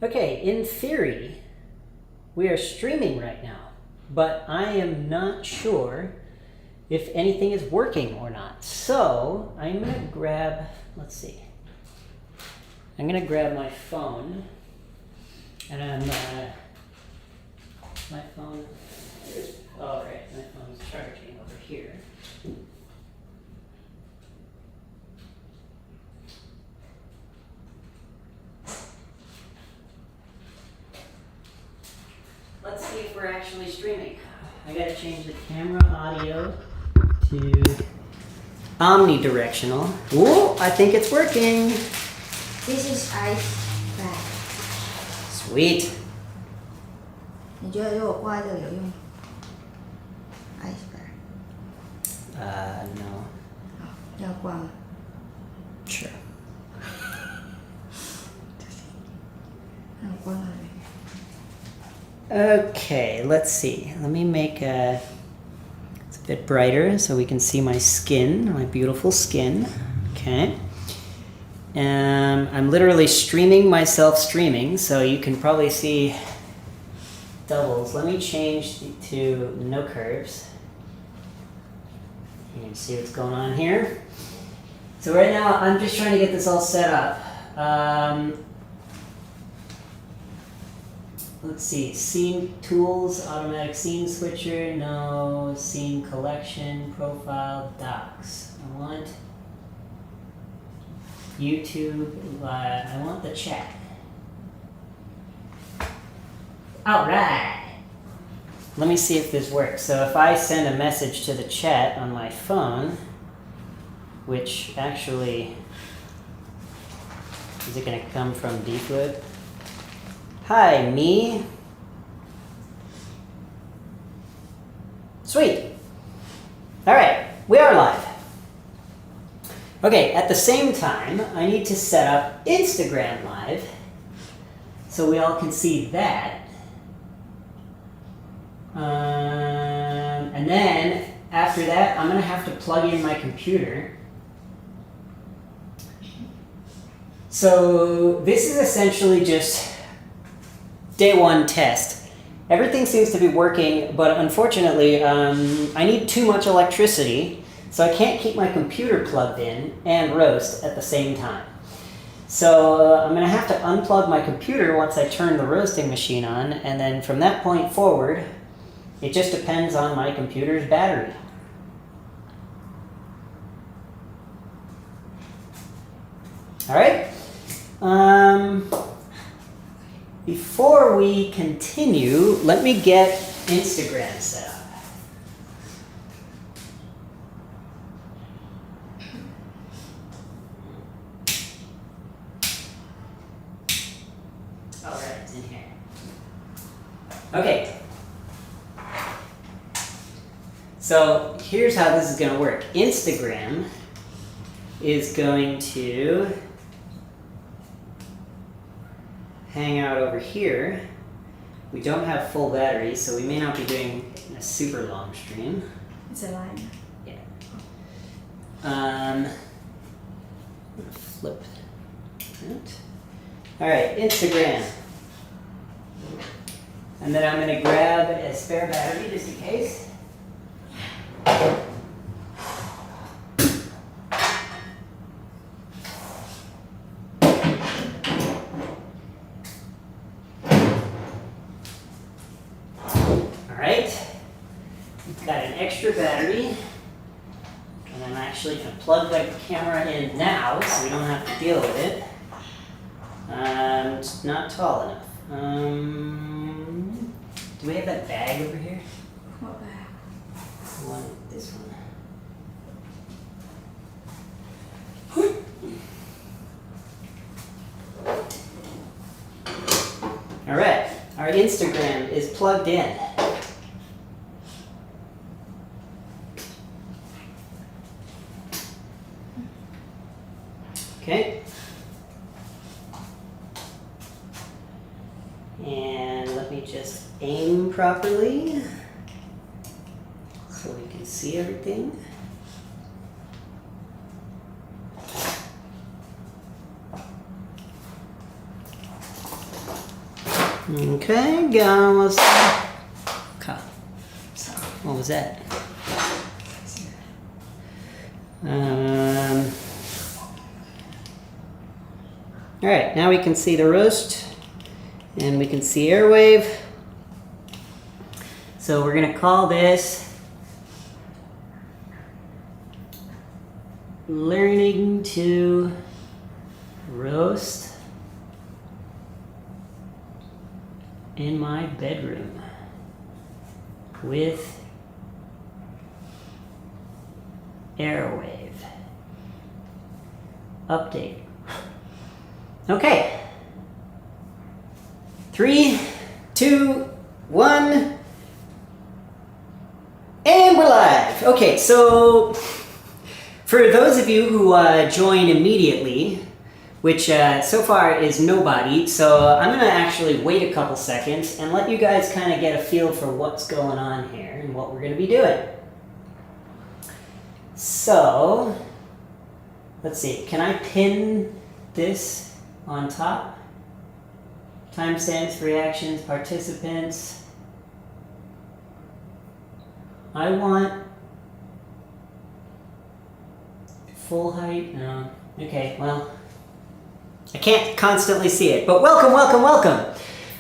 Okay, in theory, we are streaming right now, but I am not sure if anything is working or not. So I'm gonna grab, let's see. I'm gonna grab my phone, and my phone, oh right, my phone's charging over here. Let's see if we're actually streaming. I gotta change the camera audio to omnidirectional. Ooh, I think it's working. This is ice bag. Sweet. 你觉得如果挂在这里有用 ？ice bag。No. 好，要挂吗？ Sure. 那我关了。 Okay, let's see. Let me make it's a bit brighter so we can see my skin, my beautiful skin. Okay. I'm literally streaming myself streaming, so you can probably see doubles. Let me change to no curves. You can see what's going on here. So right now, I'm just trying to get this all set up. Let's see, scene tools, automatic scene switcher, no, scene collection, profile, docs. I want YouTube, I want the chat. All right. Let me see if this works. So if I send a message to the chat on my phone, which actually, is it gonna come from DFlip? Hi, me. Sweet. All right, we are live. Okay, at the same time, I need to set up Instagram Live so we all can see that. And then after that, I'm gonna have to plug in my computer. So this is essentially just day one test. Everything seems to be working, but unfortunately, I need too much electricity, so I can't keep my computer plugged in and roast at the same time. So I'm gonna have to unplug my computer once I turn the roasting machine on, and then from that point forward, it just depends on my computer's battery. All right. Before we continue, let me get Instagram set up. All right, it's in here. Okay. So here's how this is going to work. Instagram is going to hang out over here. We don't have full batteries, so we may not be doing a super long stream. It's a line. Yeah. I'm gonna flip that. All right, Instagram. And then I'm gonna grab a spare battery just in case. Got an extra battery, and I'm actually going to plug the camera in now so we don't have to deal with it. It's not tall enough. Do we have that bag over here? What bag? This one. All right, our Instagram is plugged in. Okay. And let me just aim properly so we can see everything. Okay, got almost. Okay. So, what was that? All right, now we can see the roast, and we can see AirWave. So we're gonna call this learning to roast in my bedroom with AirWave. Update. Okay. 3, 2, 1. And we're live. Okay, so for those of you who join immediately, which so far is nobody, so I'm gonna actually wait a couple seconds and let you guys kind of get a feel for what's going on here and what we're gonna be doing. So, let's see, can I pin this on top? Timestamps, reactions, participants. I want full height, no. Okay, well, I can't constantly see it, but welcome, welcome, welcome.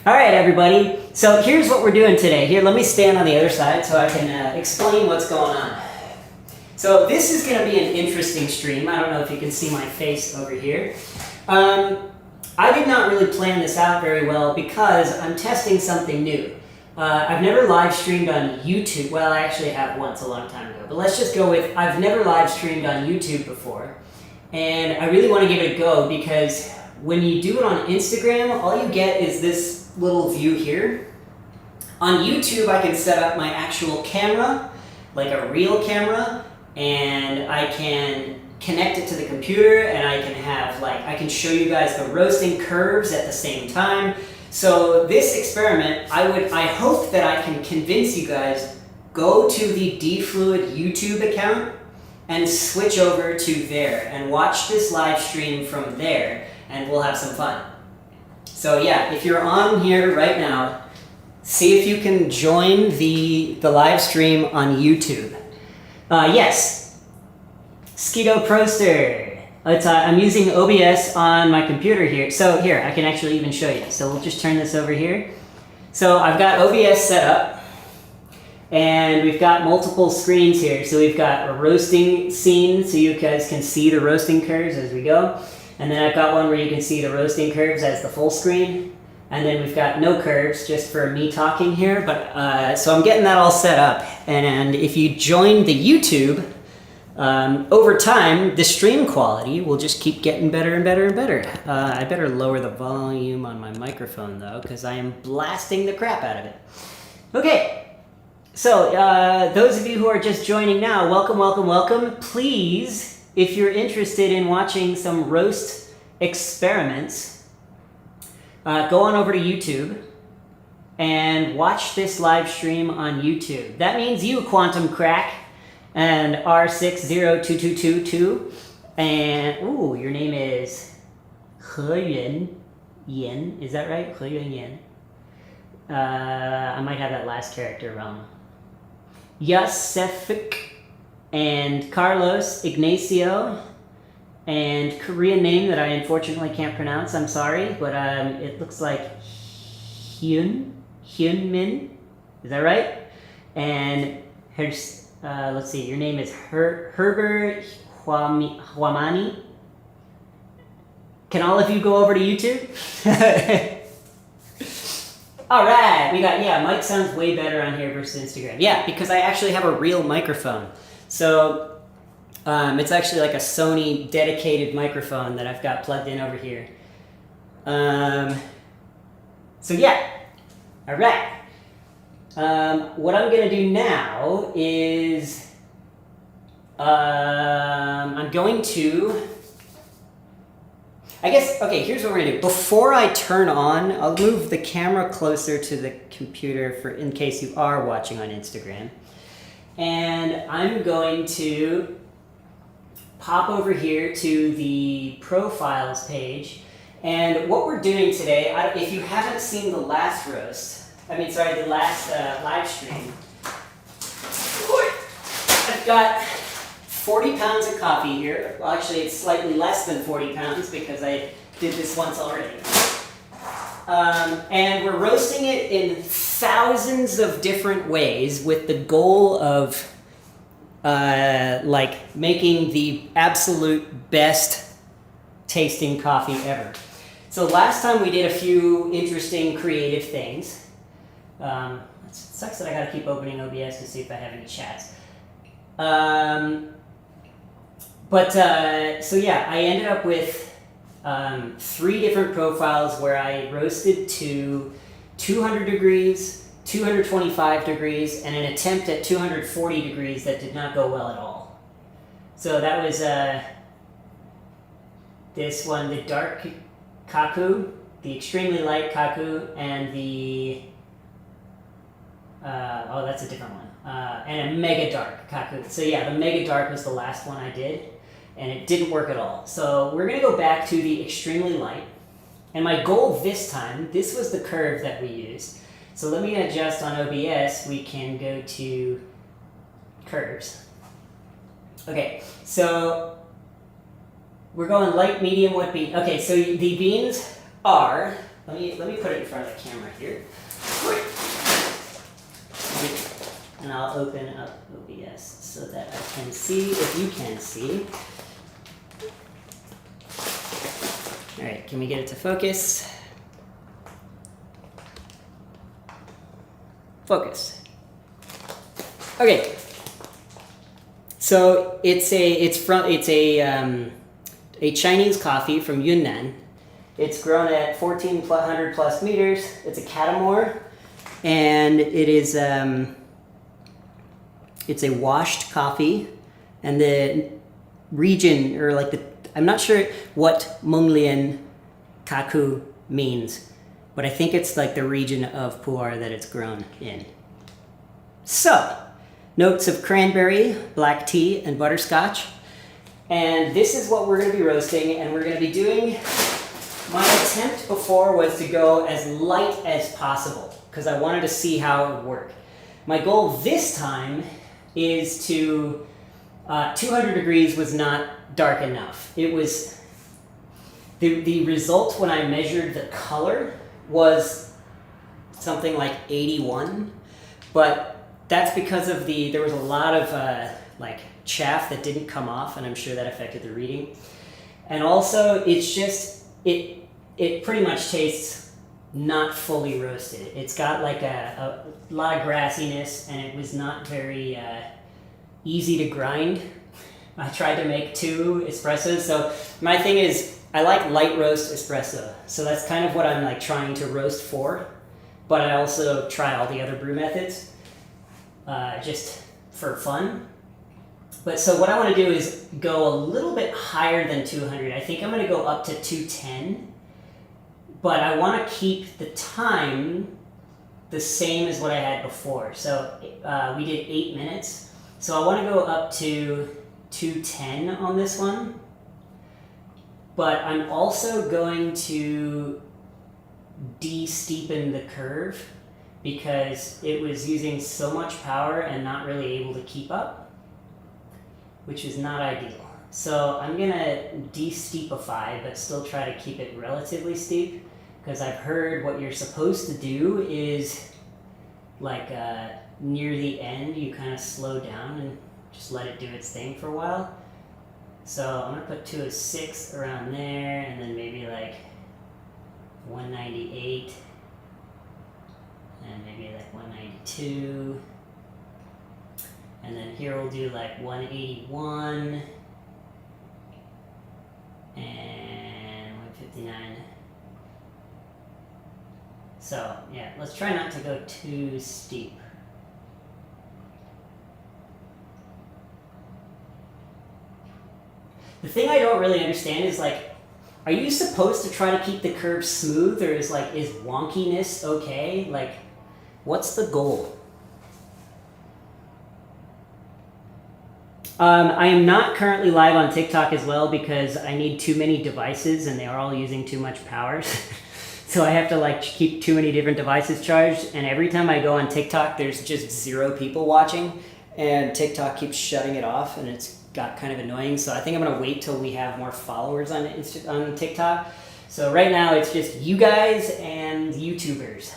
All right, everybody. So here's what we're doing today. Here, let me stand on the other side so I can explain what's going on. So this is going to be an interesting stream. I don't know if you can see my face over here. I did not really plan this out very well because I'm testing something new. I've never live streamed on YouTube. Well, I actually have once a long time ago, but let's just go with I've never live streamed on YouTube before. And I really want to give it a go because when you do it on Instagram, all you get is this little view here. On YouTube, I can set up my actual camera, like a real camera, and I can connect it to the computer, and I can have I can show you guys the roasting curves at the same time. So this experiment, I hope that I can convince you guys, go to the DFluid YouTube account and switch over to there and watch this live stream from there, and we'll have some fun. So yeah, if you're on here right now, see if you can join the live stream on YouTube. Yes, Skeeto Proster. I'm using OBS on my computer here. So here, I can actually even show you. So we'll just turn this over here. So I've got OBS set up, and we've got multiple screens here. So we've got a roasting scene, so you guys can see the roasting curves as we go. And then I've got one where you can see the roasting curves as the full screen. And then we've got no curves, just for me talking here. But so I'm getting that all set up. And if you join the YouTube, over time, the stream quality will just keep getting better and better and better. I better lower the volume on my microphone, though, because I am blasting the crap out of it. Okay, so those of you who are just joining now, welcome, welcome, welcome. Please, if you're interested in watching some roast experiments, go on over to YouTube and watch this live stream on YouTube. That means you, Quantum Crack, and R602222, and ooh, your name is He Yin, is that right? He Yin. I might have that last character wrong. Yasefik, and Carlos Ignacio, and Korean name that I unfortunately can't pronounce, I'm sorry, but it looks like Hyunmin, is that right? And let's see, your name is Herbert Huamani. Can all of you go over to YouTube? All right, we got, yeah, mic sounds way better on here versus Instagram. Yeah, because I actually have a real microphone. So it's actually like a Sony dedicated microphone that I've got plugged in over here. So yeah, all right. What I'm gonna do now is I'm going to, I guess, okay, here's what we're gonna do. Before I turn on, I'll move the camera closer to the computer for in case you are watching on Instagram. And I'm going to pop over here to the profiles page, And what we're doing today, if you haven't seen the last roast, the last live stream, I've got 40 pounds of coffee here. Well, actually, it's slightly less than 40 pounds because I did this once already. And we're roasting it in thousands of different ways with the goal of making the absolute best tasting coffee ever. So last time we did a few interesting creative things. It sucks that I gotta keep opening OBS to see if I have any chats. So yeah, I ended up with 3 different profiles where I roasted to 200 degrees, 225 degrees, and an attempt at 240 degrees that did not go well at all. So that was this one, the dark kaku, the extremely light kaku, and the that's a different one, and a mega dark kaku. So yeah, the mega dark was the last one I did, and it didn't work at all. So we're gonna go back to the extremely light, and my goal this time, this was the curve that we used. So let me adjust on OBS. We can go to curves. Okay, so we're going light, medium, wet bean. Okay, so the beans are, let me put it in front of the camera here. And I'll open up OBS so that I can see, if you can see. All right, can we get it to focus? Focus. Okay. So it's a Chinese coffee from Yunnan. It's grown at 1,400 plus meters. It's a catamore, and it is it's a washed coffee, and the region, or I'm not sure what Monglian Kaku means, but I think it's like the region of Pu'er that it's grown in. So, notes of cranberry, black tea, and butterscotch. And this is what we're going to be roasting, and we're going to be doing, my attempt before was to go as light as possible, because I wanted to see how it would work. My goal this time is to, 200 degrees was not dark enough. It was, the result when I measured the color was something like 81, but that's because of there was a lot of chaff that didn't come off, and I'm sure that affected the reading. And also, it's just, it pretty much tastes not fully roasted. It's got like a lot of grassiness, and it was not very easy to grind. I tried to make 2 espressos, so my thing is, I like light roast espresso, so that's kind of what I'm like trying to roast for, but I also try all the other brew methods, just for fun. But so what I want to do is go a little bit higher than 200. I think I'm going to go up to 210, but I want to keep the time the same as what I had before. So we did 8 minutes, so I want to go up to 210 on this one, but I'm also going to de-steepen the curve because it was using so much power and not really able to keep up, which is not ideal. So I'm gonna de-steepify, but still try to keep it relatively steep, because I've heard what you're supposed to do is near the end you kind of slow down and just let it do its thing for a while. So I'm gonna put 206 around there, and then maybe 198, and maybe 192. And then here we'll do 181 and 159. So yeah, let's try not to go too steep. The thing I don't really understand is are you supposed to try to keep the curve smooth, or is wonkiness okay? What's the goal? I am not currently live on TikTok as well because I need too many devices and they are all using too much power. So I have to like keep too many different devices charged, and every time I go on TikTok there's just 0 people watching and TikTok keeps shutting it off, and it's got kind of annoying. So I think I'm gonna wait till we have more followers on TikTok. So right now it's just you guys and YouTubers.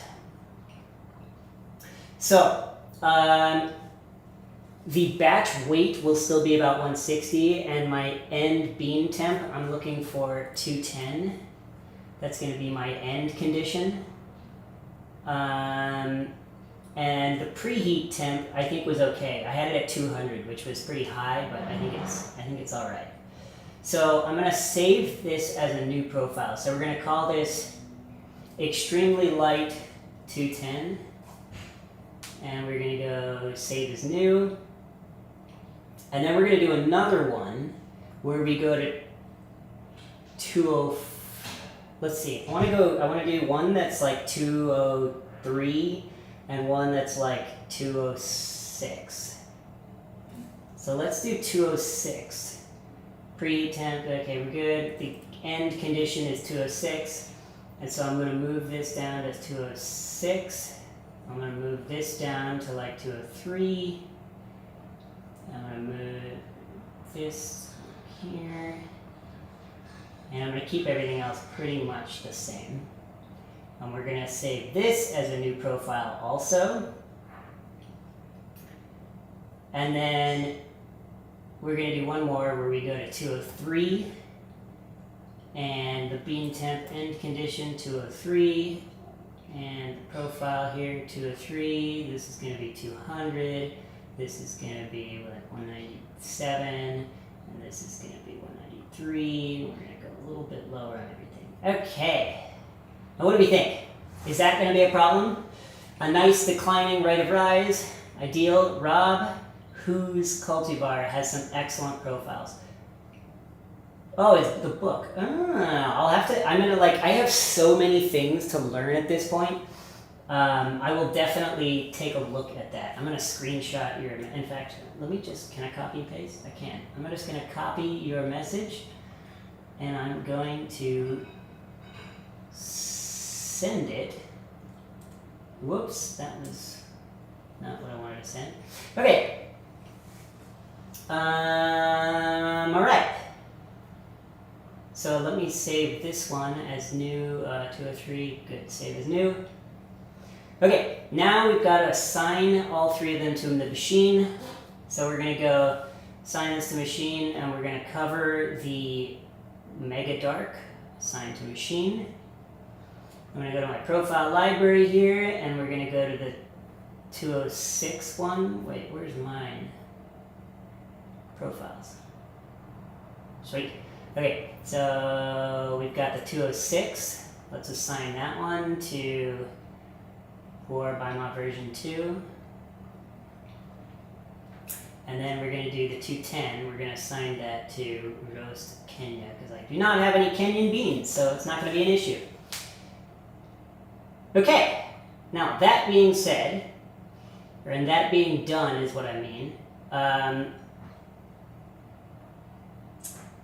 So the batch weight will still be about 160, and my end beam temp, I'm looking for 210. That's going to be my end condition. And the preheat temp, I think, was okay. I had it at 200, which was pretty high, but I think it's all right. So I'm going to save this as a new profile. So we're going to call this extremely light 210, and we're going to go save as new. And then we're going to do another one where we go to 204. Let's see. I want to do one that's like 203 and one that's like 206. So let's do 206. Preheat temp. Okay, we're good. The end condition is 206, and so I'm going to move this down to 206. I'm going to move this down to like 203. I'm going to move this here, and I'm going to keep everything else pretty much the same. And we're going to save this as a new profile also. And then we're going to do one more where we go to 203, and the beam temp end condition 203, and the profile here 203. This is going to be 200. This is going to be like 197, and this is going to be 193. We're going to go a little bit lower on everything. Okay. Now what do we think? Is that going to be a problem? A nice declining rate of rise. Ideal. Rob, whose cultivar has some excellent profiles. Oh, it's the book. I'll have to, I have so many things to learn at this point. I will definitely take a look at that. I'm going to screenshot your, in fact, can I copy and paste? I can. I'm just going to copy your message, and I'm going to send it. Whoops, that was not what I wanted to send. Okay. All right. So let me save this one as new, 203, good, save as new. Okay, now we've got to assign all 3 of them to the machine. So we're going to go assign this to machine, and we're going to cover the mega dark, assign to machine. I'm going to go to my profile library here, and we're going to go to the 206 one. Wait, where's mine? Profiles. Sweet. Okay, so we've got the 206. Let's assign that one to for BIMOP version 2. And then we're going to do the 210. We're going to assign that to ROEST Kenya, because I do not have any Kenyan beans, so it's not going to be an issue. Okay, now that being said, and that being done is what I mean,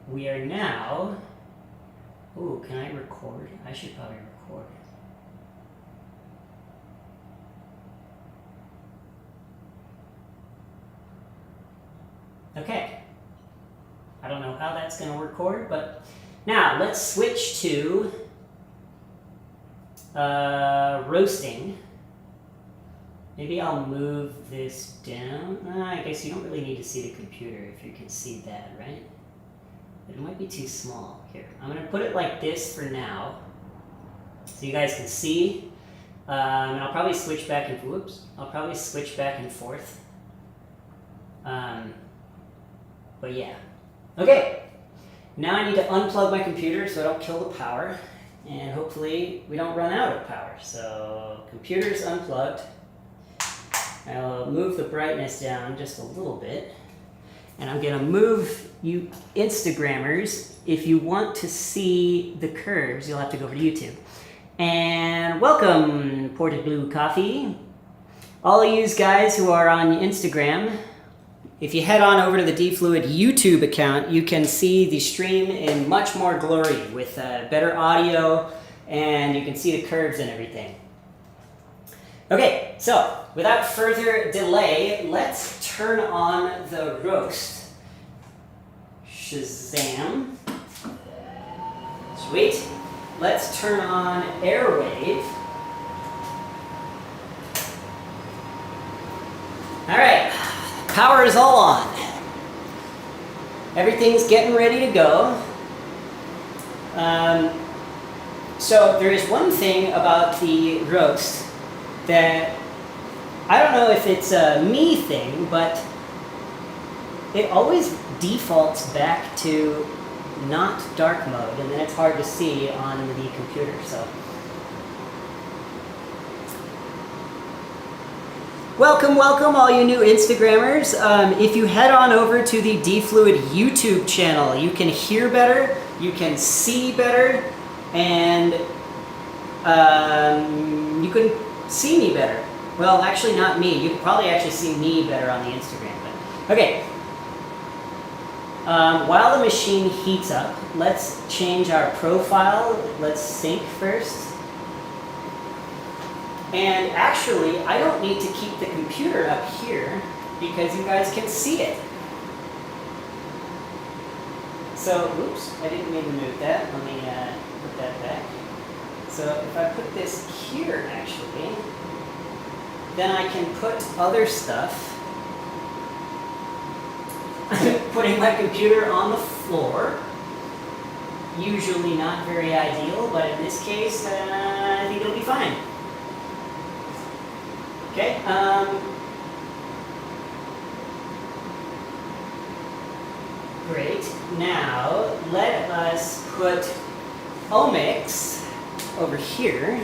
we are now, ooh, can I record? I should probably record. Okay, I don't know how that's going to record, but now let's switch to roasting. Maybe I'll move this down. I guess you don't really need to see the computer if you can see that, right? It might be too small. Here, I'm going to put it like this for now, so you guys can see. And I'll probably switch back and forth. But yeah. Okay. Now I need to unplug my computer so I don't kill the power, and hopefully we don't run out of power. So computer's unplugged. I'll move the brightness down just a little bit. And I'm going to move you Instagrammers. If you want to see the curves, you'll have to go over to YouTube. And welcome, Ported Blue Coffee. All of you guys who are on Instagram, if you head on over to the D-Fluid YouTube account, you can see the stream in much more glory with better audio, and you can see the curves and everything. Okay, so without further delay, let's turn on the ROEST. Shazam. Sweet. Let's turn on AirWave. All right, power is all on. Everything's getting ready to go. So there is one thing about the ROEST that I don't know if it's a me thing, but it always defaults back to not dark mode, and then it's hard to see on the computer. So welcome all you new Instagrammers. If you head on over to the D-Fluid YouTube channel, you can hear better, you can see better, and you can see me better. Well, actually not me. You can probably actually see me better on the Instagram. But okay. While the machine heats up, let's change our profile. Let's sync first. And actually, I don't need to keep the computer up here because you guys can see it. So, oops, I didn't mean to move that. Let me put that back. So if I put this here, actually, then I can put other stuff. I'm putting my computer on the floor. Usually not very ideal, but in this case, I think it'll be fine. Okay. Great. Now, let us put omics over here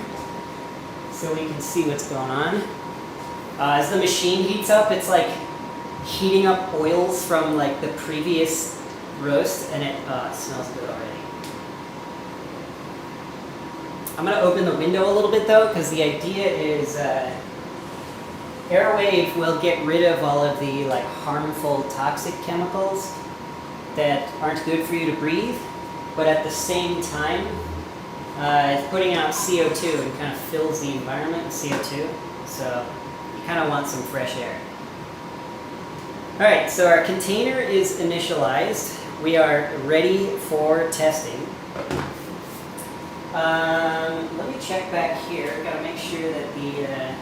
so we can see what's going on. As the machine heats up, it's like heating up oils from like the previous roast, and it smells good already. I'm going to open the window a little bit though, because the idea is AirWave will get rid of all of the like harmful toxic chemicals that aren't good for you to breathe, but at the same time it's putting out CO2 and kind of fills the environment with CO2, so you kind of want some fresh air. Alright, so our container is initialized. We are ready for testing. Let me check back here. I've got to make sure that the yeah,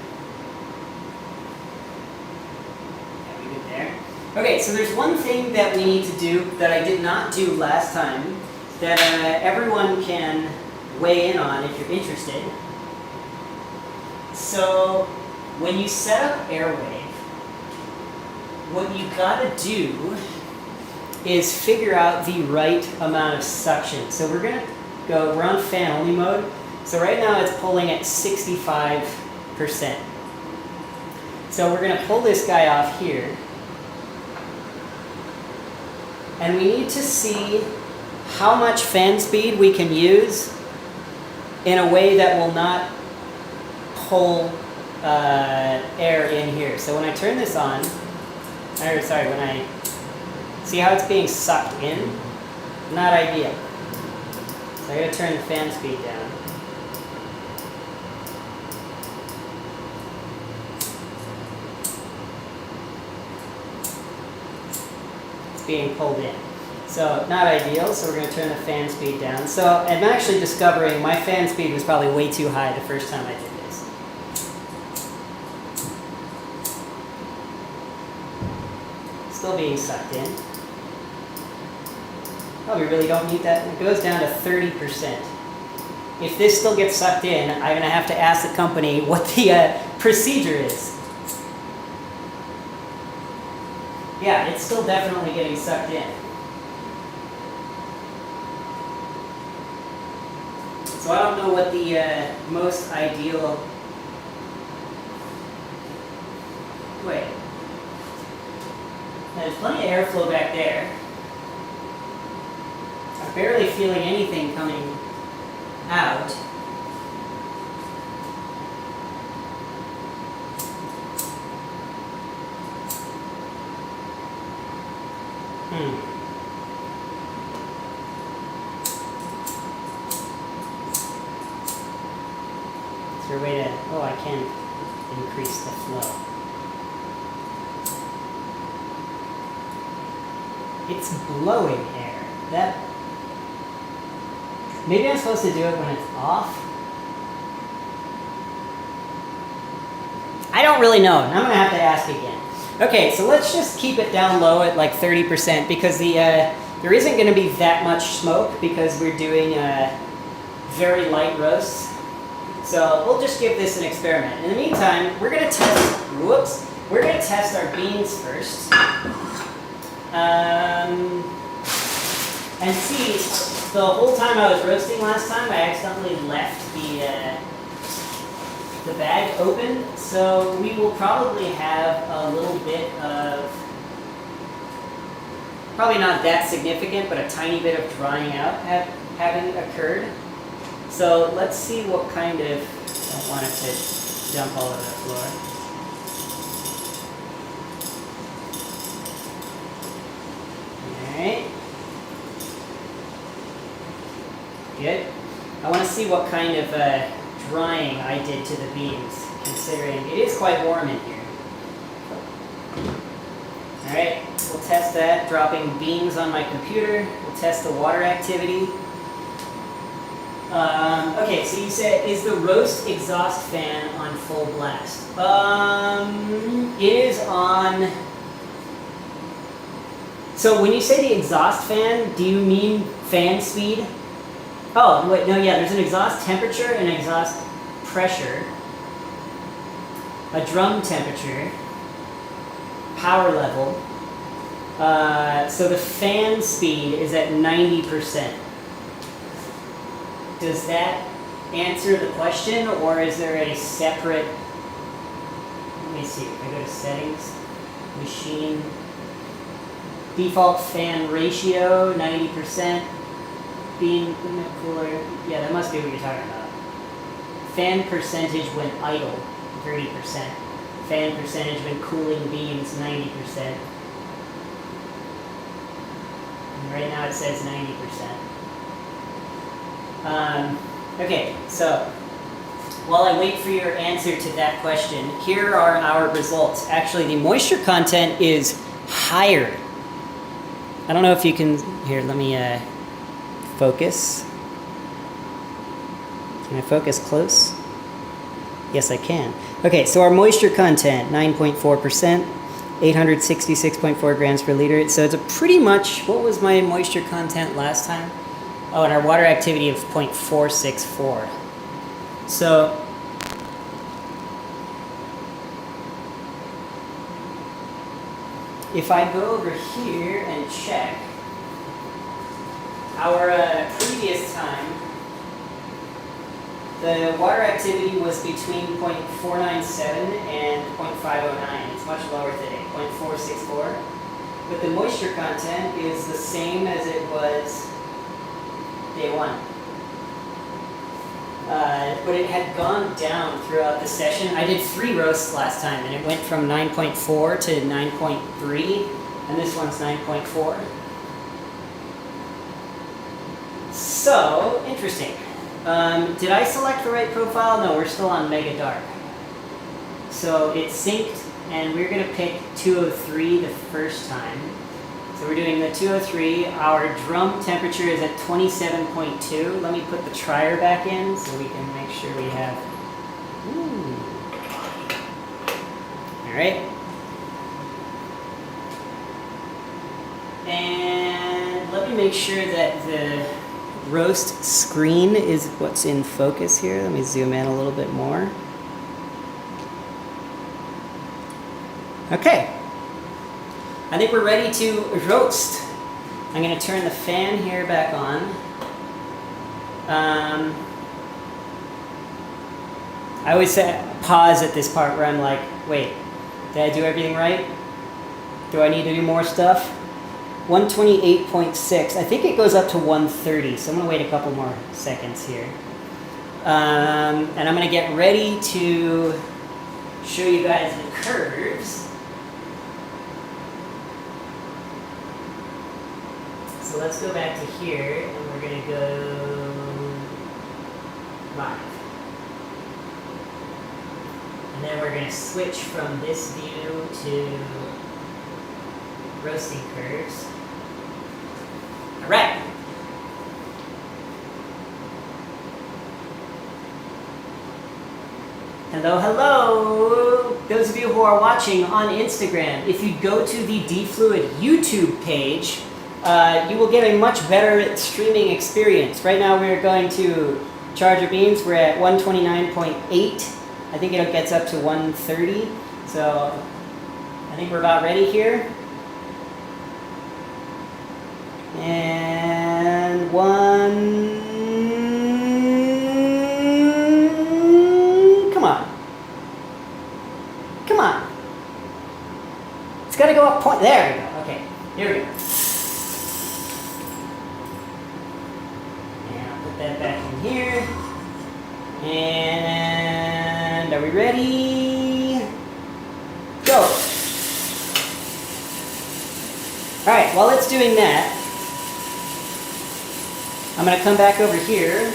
we good there. Okay, so there's one thing that we need to do that I did not do last time that everyone can weigh in on if you're interested. So when you set up AirWave, what you gotta do is figure out the right amount of suction. So we're on fan only mode. So right now it's pulling at 65%. So we're gonna pull this guy off here. And we need to see how much fan speed we can use in a way that will not pull air in here. So when I turn this on, when I see how it's being sucked in, not ideal. So I gotta turn the fan speed down. It's being pulled in. So not ideal, so we're gonna turn the fan speed down. So I'm actually discovering my fan speed was probably way too high the first time I did this. Still being sucked in. Oh, we really don't need that. It goes down to 30%. If this still gets sucked in, I'm going to have to ask the company what the procedure is. Yeah, it's still definitely getting sucked in. So I don't know what the most ideal... Wait. There's plenty of airflow back there. I'm barely feeling anything coming out. there a way to, oh, I can increase the flow. It's blowing air. That, maybe I'm supposed to do it when it's off? I don't really know. I'm going to have to ask again. Okay, so let's just keep it down low at like 30% because there isn't going to be that much smoke because we're doing very light roasts. So we'll just give this an experiment. In the meantime, we're going to test our beans first. And see, the whole time I was roasting last time, I accidentally left the bag open, so we will probably have a little bit of, probably not that significant, but a tiny bit of drying out having occurred. So let's see what kind of, I don't want it to dump all over the floor. Alright. Good. I want to see what kind of drying I did to the beans, considering it is quite warm in here. Alright, we'll test that, dropping beans on my computer. We'll test the water activity. Okay, so you said, is the roast exhaust fan on full blast? It is on... So when you say the exhaust fan, do you mean fan speed? Oh, wait, no, yeah, there's an exhaust temperature and an exhaust pressure, a drum temperature, power level. So the fan speed is at 90%. Does that answer the question, or is there a separate, let me see, if I go to settings, machine, default fan ratio, 90%, bean cooler, yeah, that must be what you're talking about. Fan percentage when idle, 30%. Fan percentage when cooling beans, 90%. And right now it says 90%. Okay, so while I wait for your answer to that question, here are our results. Actually, the moisture content is higher. I don't know if you can, here, let me focus. Can I focus close? Yes, I can. Okay, so our moisture content, 9.4%, 866.4 grams per liter. So it's a pretty much, what was my moisture content last time? Oh, and our water activity of 0.464. So, if I go over here and check, our previous time, the water activity was between 0.497 and 0.509. It's much lower today, 0.464. But the moisture content is the same as it was day one. But it had gone down throughout the session. I did 3 roasts last time, and it went from 9.4 to 9.3, and this one's 9.4. So, interesting. Did I select the right profile? No, we're still on Mega Dark. So it's synced, and we're going to pick 203 the first time. So we're doing the 203. Our drum temperature is at 27.2. Let me put the trier back in so we can make sure we have... Ooh. All right. And let me make sure that the roast screen is what's in focus here. Let me zoom in a little bit more. Okay. I think we're ready to roast. I'm going to turn the fan here back on. I always say pause at this part where I'm like, wait, did I do everything right? Do I need to do more stuff? 128.6. I think it goes up to 130, so I'm going to wait a couple more seconds here. And I'm going to get ready to show you guys the curves. So let's go back to here, and we're going to go live. And then we're going to switch from this view to roasting curves. All right. Hello, hello! Those of you who are watching on Instagram, if you go to the D-Fluid YouTube page, you will get a much better streaming experience. Right now we're going to charge our beans. We're at 129.8. I think it gets up to 130. So I think we're about ready here. And come on. Come on. It's got to go up point. There we go. Okay, here we go. And I'll put that back in here. And are we ready? Go. All right, while it's doing that, I'm going to come back over here.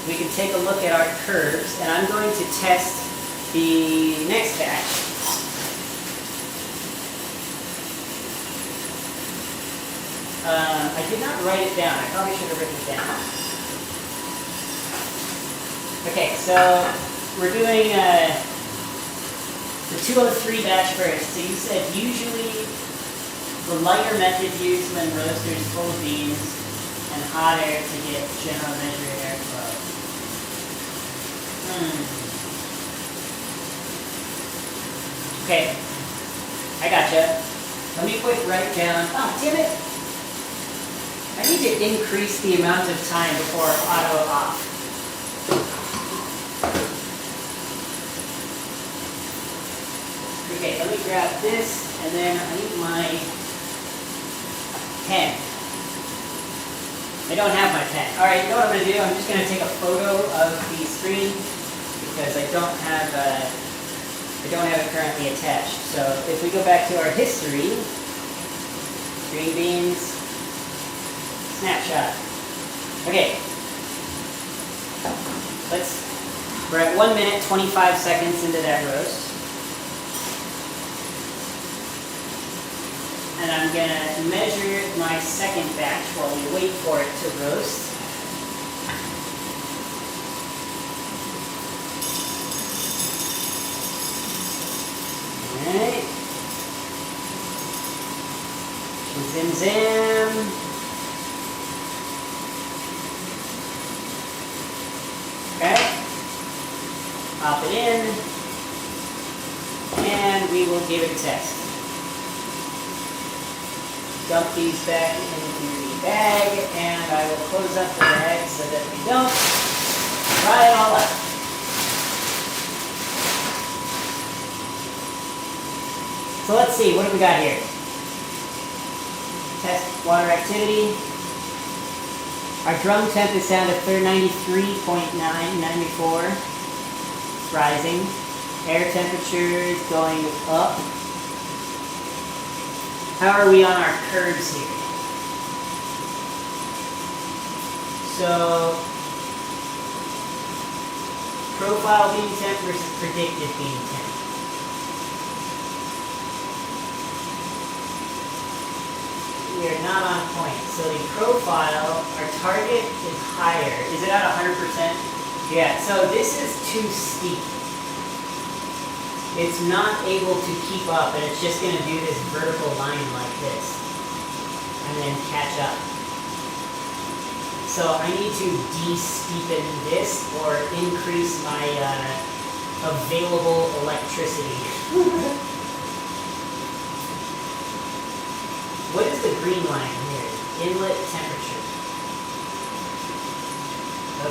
We can take a look at our curves, and I'm going to test the next batch. I did not write it down. I probably should have written it down. Okay, so we're doing the 203 batch first. So you said usually the lighter method used when roasters full of beans and hot air to get general measured airflow. Okay, I gotcha. Let me write down. Oh, damn it! I need to increase the amount of time before auto off. Okay, let me grab this, and then I need my pen. I don't have my pen. All right, you know what I'm going to do? I'm just going to take a photo of the screen because I don't have it currently attached. So if we go back to our history, green beans, snapshot. Okay. We're at 1 minute, 25 seconds into that roast. And I'm going to measure my second batch while we wait for it to roast. Alright. Zim zim. Okay. Pop it in. And we will give it a test. Dump these back into the bag, and I will close up the bag so that we don't dry it all up. So let's see, what have we got here? Test water activity. Our drum temp is down to 93.994. It's rising. Air temperature is going up. How are we on our curves here? So, profile beam temp versus predicted beam temp. We are not on point. So the profile, our target is higher. Is it at 100%? Yeah, so this is too steep. It's not able to keep up, and it's just going to do this vertical line like this, and then catch up. So I need to de-steepen this or increase my available electricity. What is the green line here? Inlet temperature.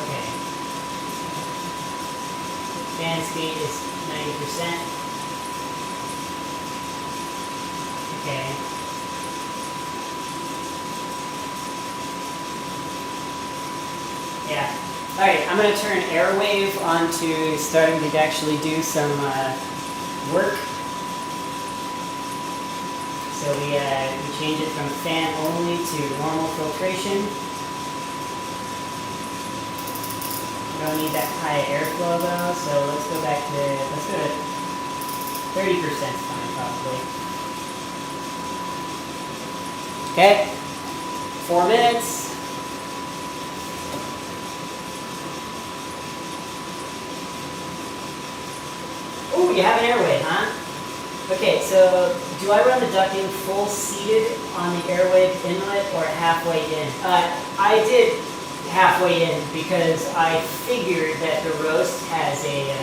Okay. Fan speed is 90%. Okay. Yeah. Alright, I'm going to turn AirWave on to starting to actually do some work. So we change it from fan only to normal filtration. We don't need that high airflow though, so let's go to 30% fine, probably. Okay, 4 minutes. Ooh, you have an AirWave, huh? Okay, so do I run the ducting full seated on the AirWave inlet or halfway in? I did halfway in because I figured that the ROEST has a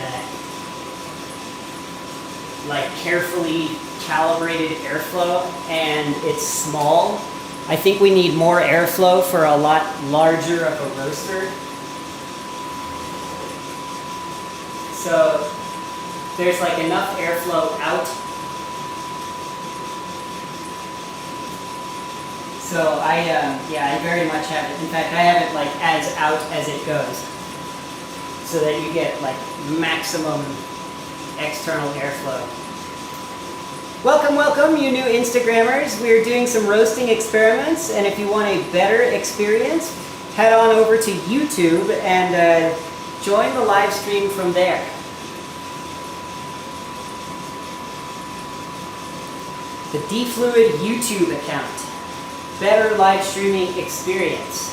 like carefully calibrated airflow and it's small. I think we need more airflow for a lot larger of a roaster. So there's like enough airflow out. So I very much have it. In fact, I have it like as out as it goes, so that you get like maximum external airflow. Welcome, welcome, you new Instagrammers. We're doing some roasting experiments, and if you want a better experience, head on over to YouTube and join the live stream from there. The D-Fluid YouTube account. Better live streaming experience.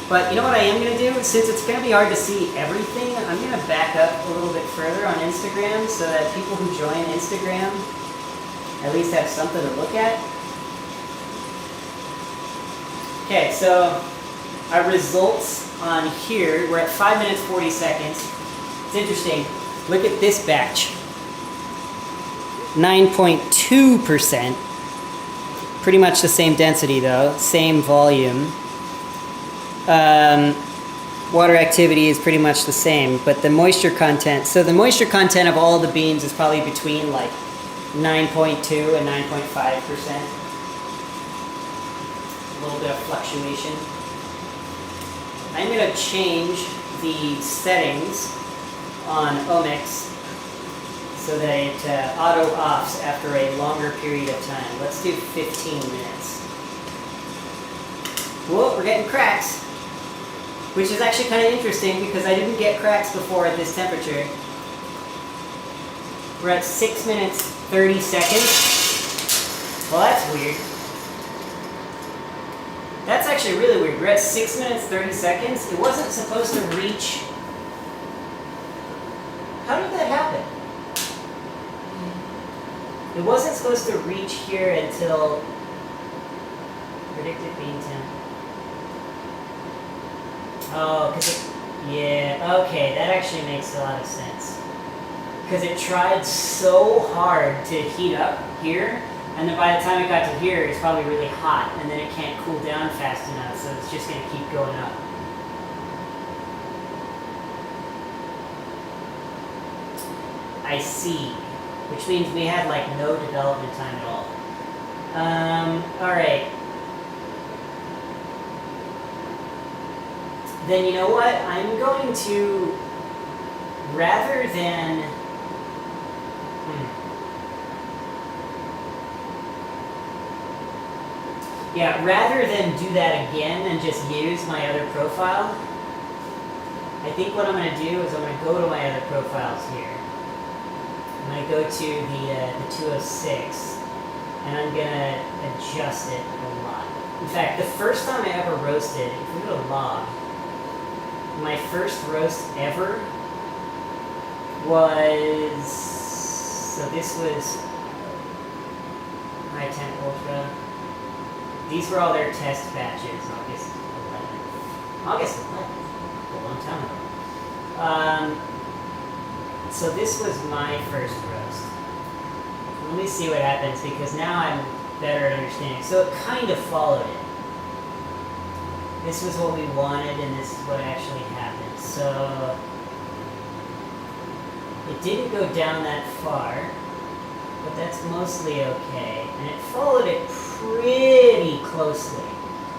But you know what I am going to do? Since it's going to be hard to see everything, I'm going to back up a little bit further on Instagram so that people who join Instagram at least have something to look at. Okay, so our results on here, we're at 5 minutes 40 seconds. It's interesting. Look at this batch. 9.2%. Pretty much the same density though, same volume. Water activity is pretty much the same, but the moisture content, so the moisture content of all the beans is probably between like 9.2 and 9.5%. A little bit of fluctuation. I'm going to change the settings on Omics so that it auto-offs after a longer period of time. Let's do 15 minutes. Whoa, we're getting cracks. Which is actually kind of interesting because I didn't get cracks before at this temperature. We're at 6 minutes 30 seconds. Well, that's weird. That's actually really weird. We're at 6 minutes 30 seconds. It wasn't supposed to reach. How did that happen? It wasn't supposed to reach here until predicted bean temp. Oh, yeah, okay, that actually makes a lot of sense. Because it tried so hard to heat up here, and then by the time it got to here, it's probably really hot, and then it can't cool down fast enough, so it's just going to keep going up. I see. Which means we had like no development time at all. Alright. Then you know what? I'm going to, rather than, yeah, rather than do that again and just use my other profile, I think what I'm going to do is I'm going to go to my other profiles here. I'm going to go to the 206, and I'm going to adjust it a lot. In fact, the first time I ever roasted, if we go to log, my first roast ever was, so this was high temp ultra. These were all their test batches, August 11th. August 11th, a long time ago. So this was my first roast. Let me see what happens because now I'm better at understanding. So it kind of followed it. This was what we wanted and this is what actually happened. So it didn't go down that far, but that's mostly okay. And it followed it pretty closely.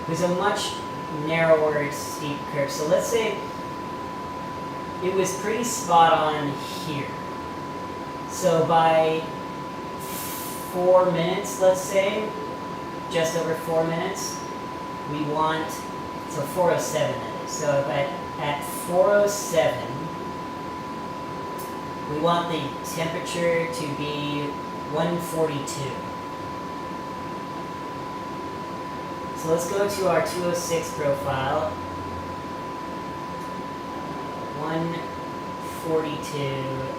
It was a much narrower, steep curve. So let's say it was pretty spot on here. So by 4 minutes, let's say, just over 4 minutes, we want, so 4:07 that is. So at 4:07, we want the temperature to be 142. So let's go to our 206 profile. 142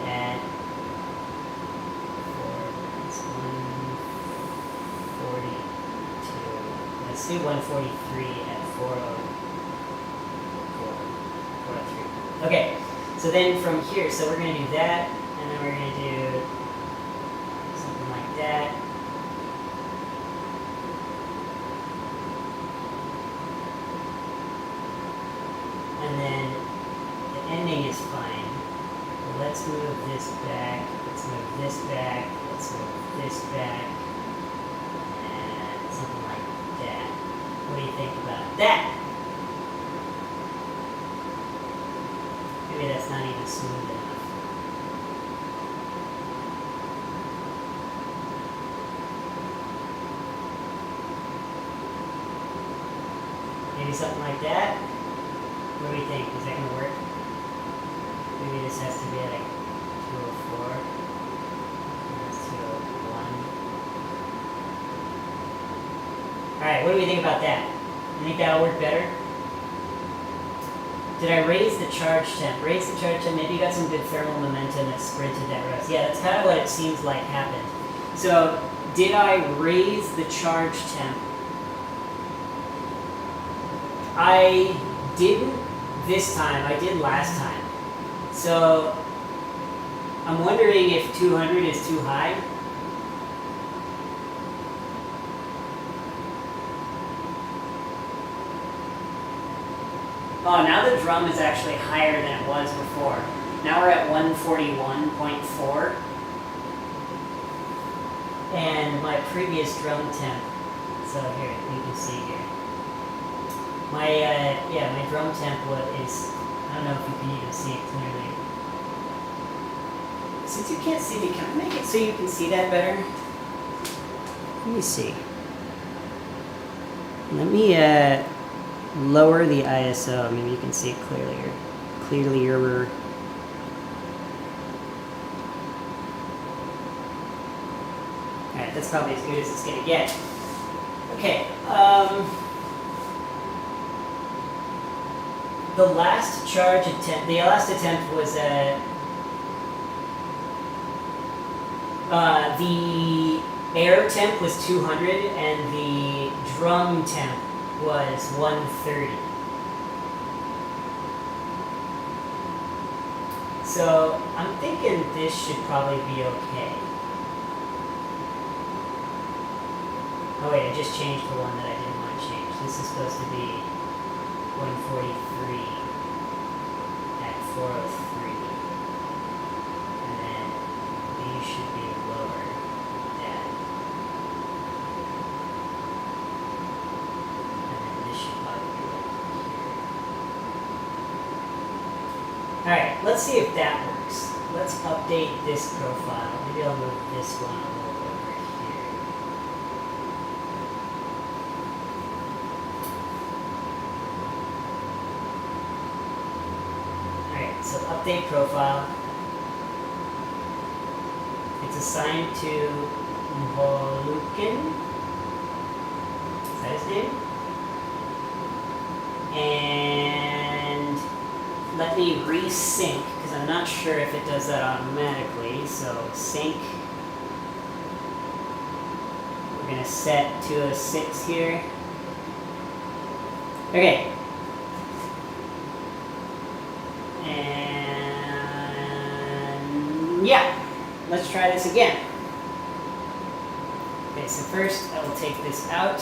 at 142. Let's do 143 at 403. Okay, so then from here, so we're going to do that, and then we're going to do something like that. And then the ending is fine. Well, let's move this back, let's move this back, let's move this back, and something like that. What do you think about that? Maybe that's not even smooth enough. Maybe something like that? What do you think? Is that going to work? Maybe this has to be at like 204. And that's 201. Alright, what do we think about that? You think that'll work better? Did I raise the charge temp? Raise the charge temp, maybe you got some good thermal momentum that sprinted that roast. Yeah, that's kind of what it seems like happened. So, did I raise the charge temp? I didn't this time, I did last time. So, I'm wondering if 200 is too high. Oh, now the drum is actually higher than it was before. Now we're at 141.4. And my previous drum temp, so here, you can see here. My, my drum temp is, I don't know if you can even see it clearly. Since you can't see me, can I make it so you can see that better? Let me see. Let me, lower the ISO, maybe you can see it clearly. Alright, that's probably as good as it's gonna get. Okay, the last charge attempt, the last attempt was the air temp was 200 and the drum temp was 130. So I'm thinking this should probably be okay. Oh wait, I just changed the one that I didn't want to change. This is supposed to be 143 at 403. And then these should be lower than. And then this should probably be like here. Alright, let's see if that works. Let's update this profile. Maybe I'll move this one a little over here. Alright, so update profile. It's assigned to Volukin. Is that his name? And let me resync, because I'm not sure if it does that automatically. So sync. We're going to set 206 here. Okay. And yeah, let's try this again. Okay, so first I will take this out.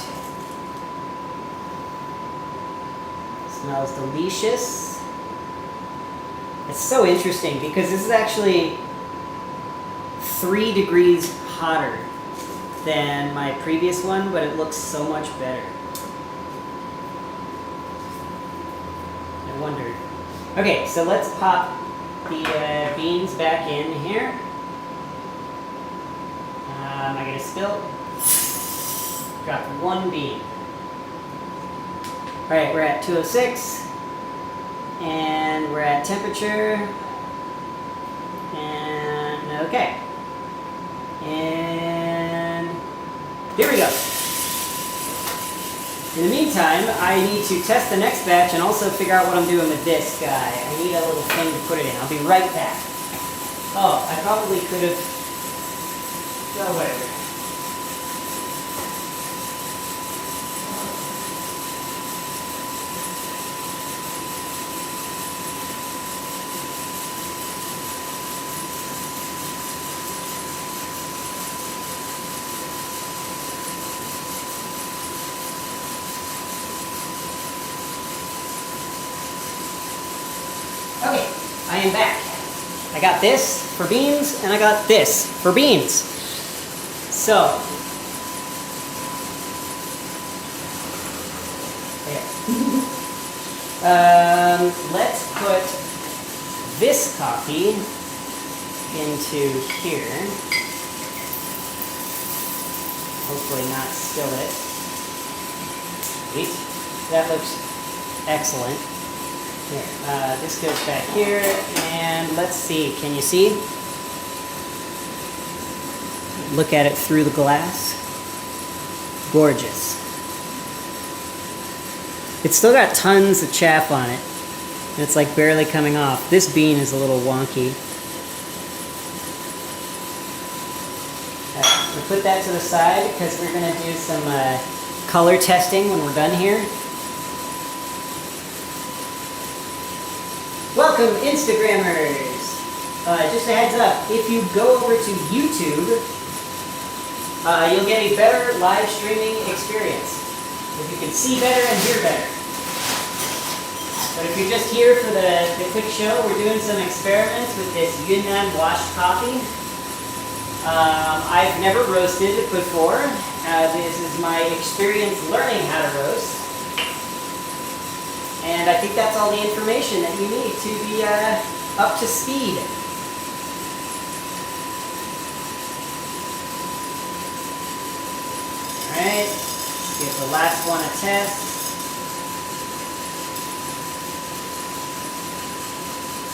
Smells delicious. It's so interesting because this is actually 3 degrees hotter than my previous one, but it looks so much better. I wondered. Okay, so let's pop the beans back in here. Am I going to spill? Dropped 1 bean. Alright, we're at 206. And we're at temperature. And Okay. And here we go. In the meantime, I need to test the next batch and also figure out what I'm doing with this guy. I need a little thing to put it in. I'll be right back. Oh, I probably could have... Oh, whatever. Okay, I am back. I got this for beans, and I got this for beans. So, there. Let's put this coffee into here. Hopefully not spill it. Sweet. That looks excellent. Here, this goes back here, and let's see, can you see? Look at it through the glass. Gorgeous. It's still got tons of chaff on it, and it's like barely coming off. This bean is a little wonky. We'll put that to the side because we're going to do some color testing when we're done here. Welcome, Instagrammers! Just a heads up, if you go over to YouTube, you'll get a better live streaming experience. If you can see better and hear better. But if you're just here for the quick show, we're doing some experiments with this Yunnan washed coffee. I've never roasted before. This is my experience learning how to roast. And I think that's all the information that you need to be up to speed. Alright, give the last one a test.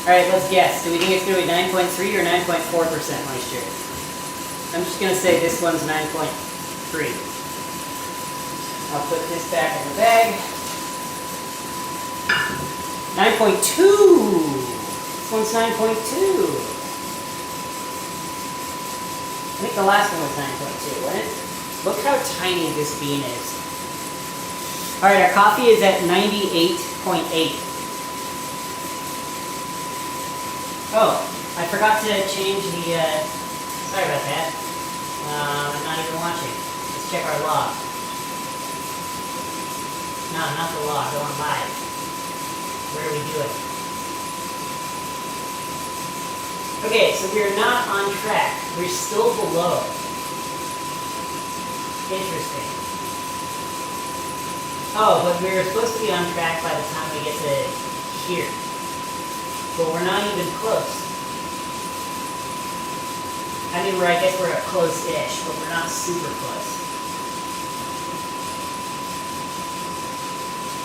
Alright, let's guess. Do we think it's going to be 9.3 or 9.4% moisture? I'm just going to say this one's 9.3. I'll put this back in the bag. 9.2! This one's 9.2. I think the last one was 9.2, wasn't it? Look how tiny this bean is. Alright, our coffee is at 98.8. Oh, I forgot to change the, sorry about that. I'm not even watching. Let's check our log. No, not the log, going live. Where are we doing? Okay, so we're not on track. We're still below. Interesting. Oh, but we were supposed to be on track by the time we get to here. But we're not even close. I mean, I guess we're close-ish, but we're not super close.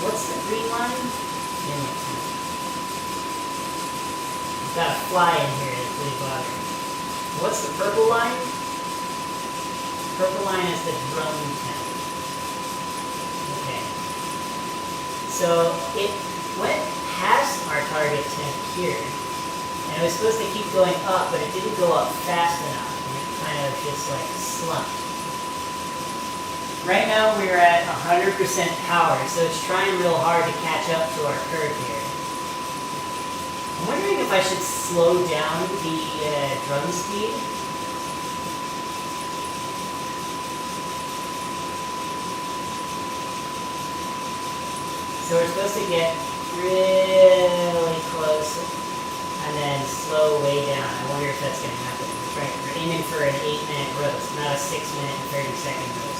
What's the green line? We've got a fly in here that's really bothering me. What's the purple line? Purple line is the drum temp. Okay. So it went past our target temp here. And it was supposed to keep going up, but it didn't go up fast enough. And it kind of just like slumped. Right now we're at 100% power, so it's trying real hard to catch up to our curve here. I'm wondering if I should slow down the drum speed. So we're supposed to get really close and then slow way down. I wonder if that's going to happen. We're aiming for an 8-minute roast, not a 6-minute and 30-second roast.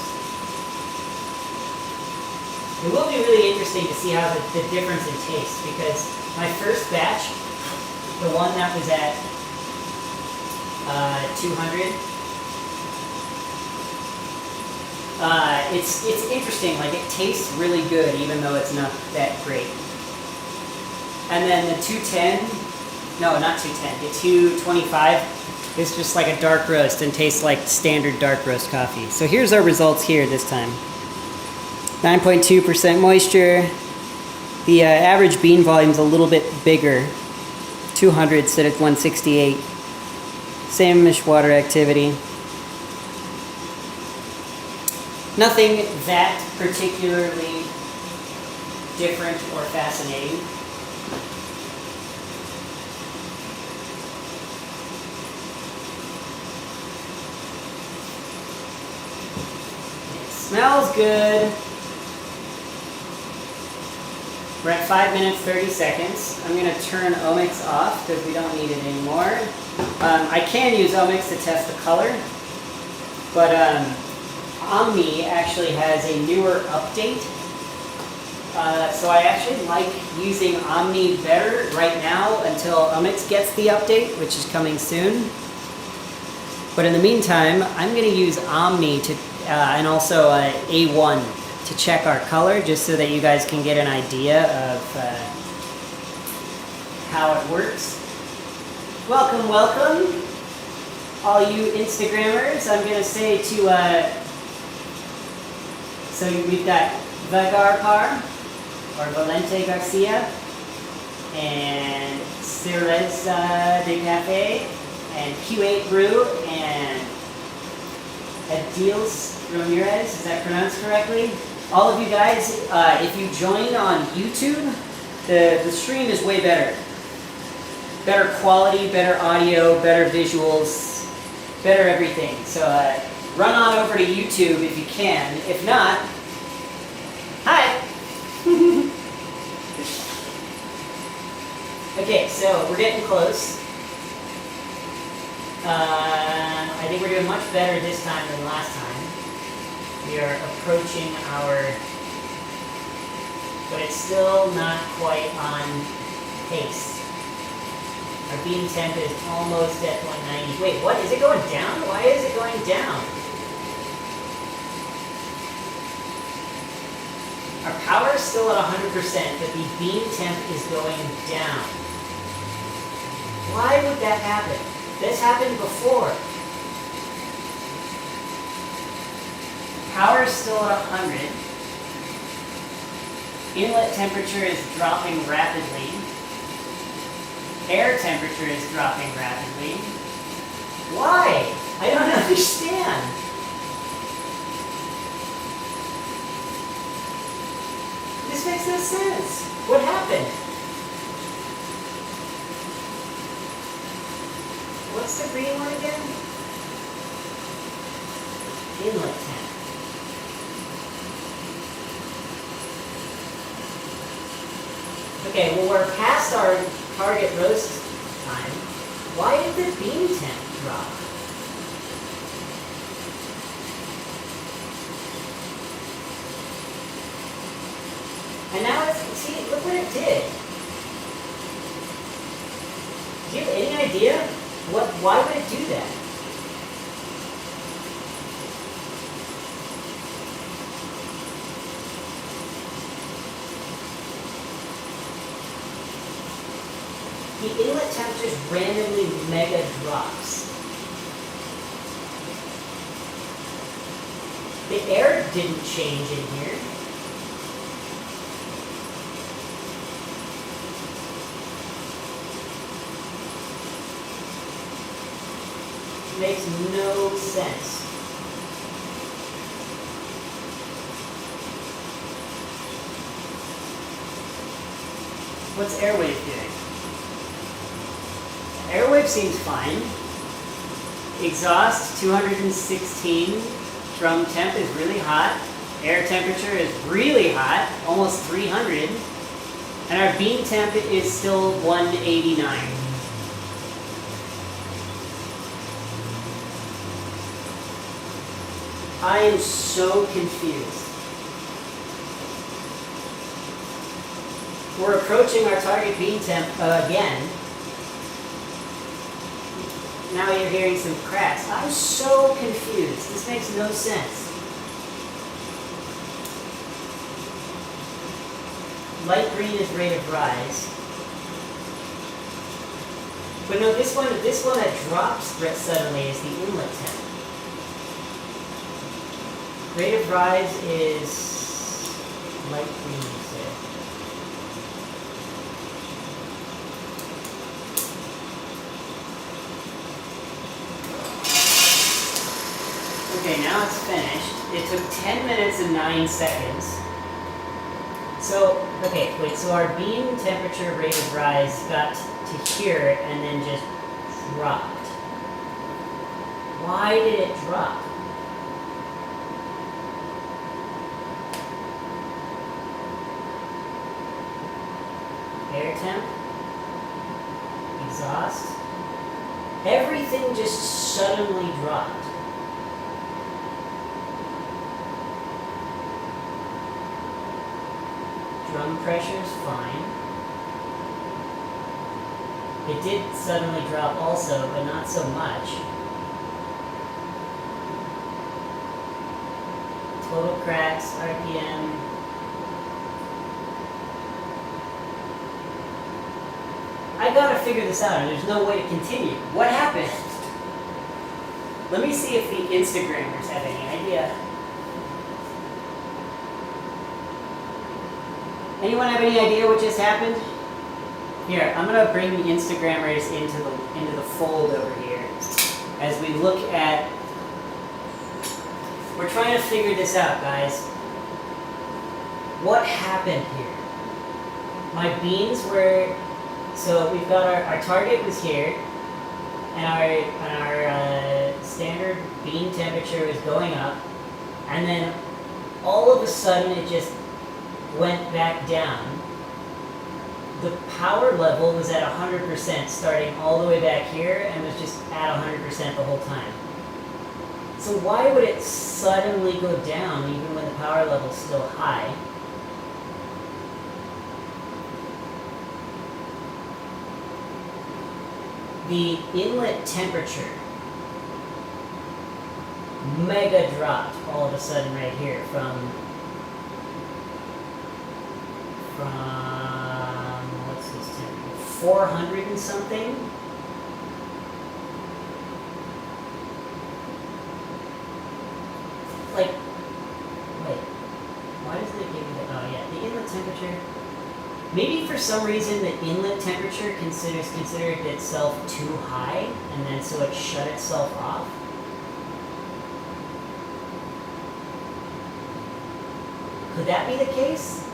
It will be really interesting to see how the difference in taste, because my first batch, the one that was at 200, it's interesting. Like, it tastes really good, even though it's not that great. And then the 210, no, not 210, the 225, is just like a dark roast and tastes like standard dark roast coffee. So here's our results here this time. 9.2% moisture. The average bean volume is a little bit bigger, 200 instead of 168. Same-ish water activity. Nothing that particularly different or fascinating. It smells good. We're at 5 minutes, 30 seconds. I'm going to turn Omics off because we don't need it anymore. I can use Omics to test the color, but Omni actually has a newer update. So I actually like using Omni better right now until Omics gets the update, which is coming soon. But in the meantime, I'm going to use Omni to, and also A1 to check our color, just so that you guys can get an idea of how it works. Welcome, welcome, all you Instagrammers. I'm going to say to, so we've got Vagarpar, or Valente Garcia, and Cereza de Cafe, and Q8 Brew, and Adiels Ramirez, is that pronounced correctly? All of you guys, if you join on YouTube, the stream is way better. Better quality, better audio, better visuals, better everything. So run on over to YouTube if you can. If not, hi! Okay, so we're getting close. I think we're doing much better this time than last time. We are approaching our, but it's still not quite on pace. Our bean temp is almost at 190. Wait, what? Is it going down? Why is it going down? Our power is still at 100%, but the bean temp is going down. Why would that happen? This happened before. Power is still at 100. Inlet temperature is dropping rapidly. Air temperature is dropping rapidly. Why? I don't understand. This makes no sense. What happened? What's the green one again? Inlet temp. Okay, well, we're past our target roast time. Why did the bean temp drop? And now it's, see, look what it did. Do you have any idea? Why would it do that? The inlet temp just randomly mega drops. The air didn't change in here. Makes no sense. What's AirWave doing? AirWave seems fine. Exhaust 216. Drum temp is really hot. Air temperature is really hot, almost 300. And our bean temp is still 189. I am so confused. We're approaching our target bean temp again. Now you're hearing some cracks. I'm so confused. This makes no sense. Light green is rate of rise. But no, this one that drops suddenly is the inlet temp. Rate of rise is light green, you say. Okay, now it's finished. It took 10 minutes and 9 seconds. So, okay, wait, so our beam temperature rate of rise got to here and then just dropped. Why did it drop? Air temp, exhaust, everything just suddenly dropped. Drum pressure's fine. It did suddenly drop also, but not so much. Total cracks, RPM. I gotta figure this out, and there's no way to continue. What happened? Let me see if the Instagrammers have any idea. Anyone have any idea what just happened? Here, I'm gonna bring the Instagrammers into the fold over here as we look at. We're trying to figure this out, guys. What happened here? My beams were. So we've got our target was here, and our standard beam temperature was going up, and then all of a sudden it just went back down. The power level was at 100%, starting all the way back here, and was just at 100% the whole time. So why would it suddenly go down even when the power level's still high? The inlet temperature mega dropped all of a sudden right here from what's this temperature? 400 and something. Like, wait, why doesn't it give me the? Oh yeah, the inlet temperature. Maybe for some reason the inlet temperature considered itself too high, and then so it shut itself off. Could that be the case?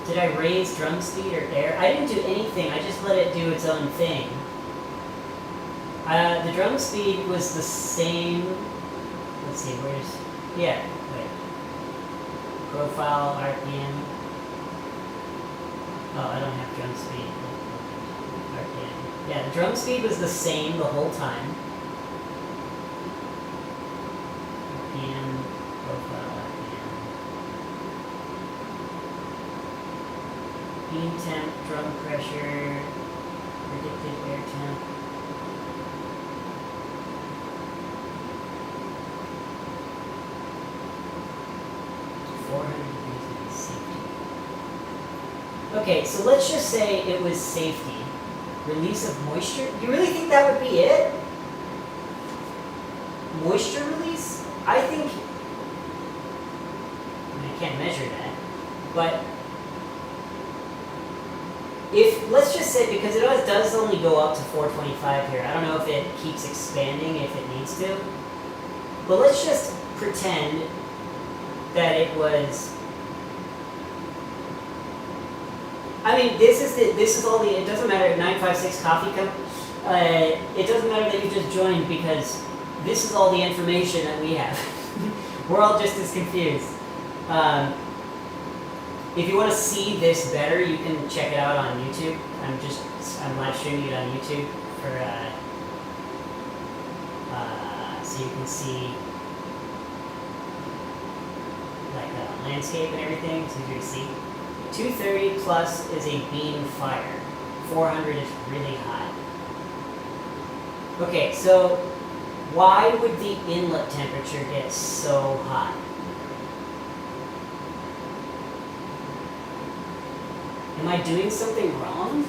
Did I raise drum speed or air? I didn't do anything, I just let it do its own thing. The drum speed was the same. Let's see, yeah, wait. Profile, RPM. Oh, I don't have drum speed. RPM. Yeah, the drum speed was the same the whole time. RPM, profile, RPM. Beam temp, drum pressure, predicted air temp. Okay, so let's just say it was safety. Release of moisture? You really think that would be it? Moisture release? I think, I can't measure that, but let's just say, because it always does only go up to 425 here, I don't know if it keeps expanding if it needs to, but let's just pretend that it was. I mean, this is all the. It doesn't matter. 956 Coffee Cup. It doesn't matter that you just joined, because this is all the information that we have. We're all just as confused. If you want to see this better, you can check it out on YouTube. I'm live streaming it on YouTube for so you can see like landscape and everything. It's easier to see. 230 plus is a beam fire. 400 is really hot. Okay, so why would the inlet temperature get so hot? Am I doing something wrong?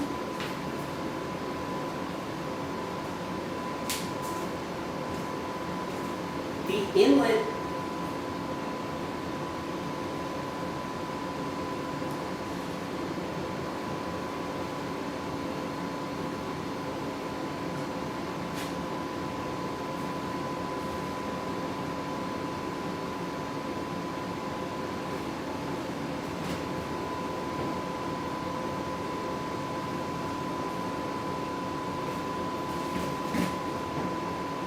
inlet.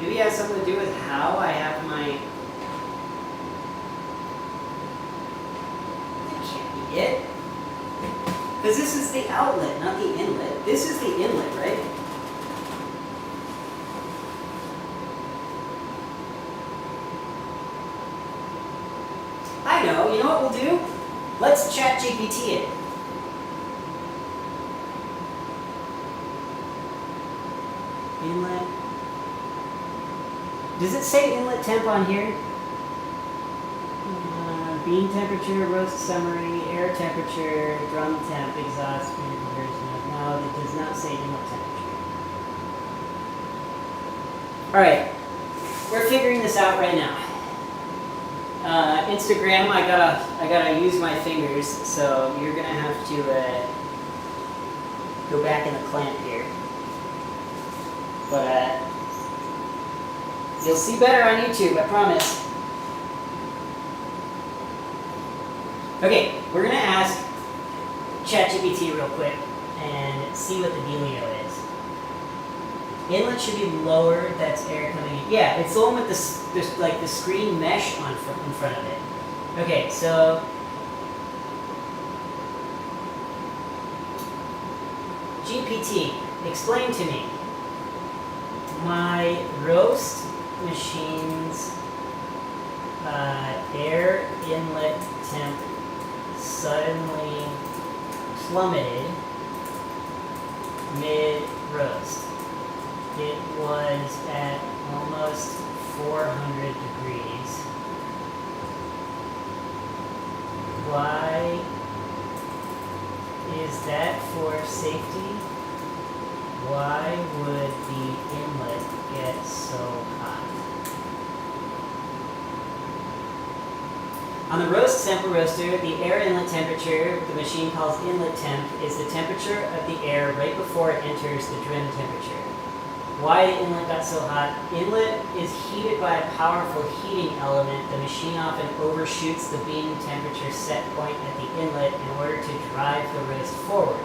Maybe it has something to do with how I have my. That can't be it. Because this is the outlet, not the inlet. This is the inlet, right? I know. You know what we'll do? Let's chat GPT it. Inlet. Does it say inlet temp on here? Bean temperature, roast summary, air temperature, drum temp, exhaust, conversion. No, it does not say inlet temperature. Alright, we're figuring this out right now. Instagram, I gotta use my fingers, so you're gonna have to go back in the clamp here. But you'll see better on YouTube, I promise. Okay, we're gonna ask ChatGPT real quick and see what the dealio is. Inlet should be lower, that's air coming in. Yeah, it's the one with the screen mesh in front of it. Okay, so GPT, explain to me. My roast machine's air inlet temp suddenly plummeted mid-roast. It was at almost 400 degrees. Why is that for safety? Why would the inlet get so hot? On the roast sample roaster, the air inlet temperature, the machine calls inlet temp, is the temperature of the air right before it enters the trim temperature. Why the inlet got so hot? Inlet is heated by a powerful heating element. The machine often overshoots the bean temperature set point at the inlet in order to drive the roast forward,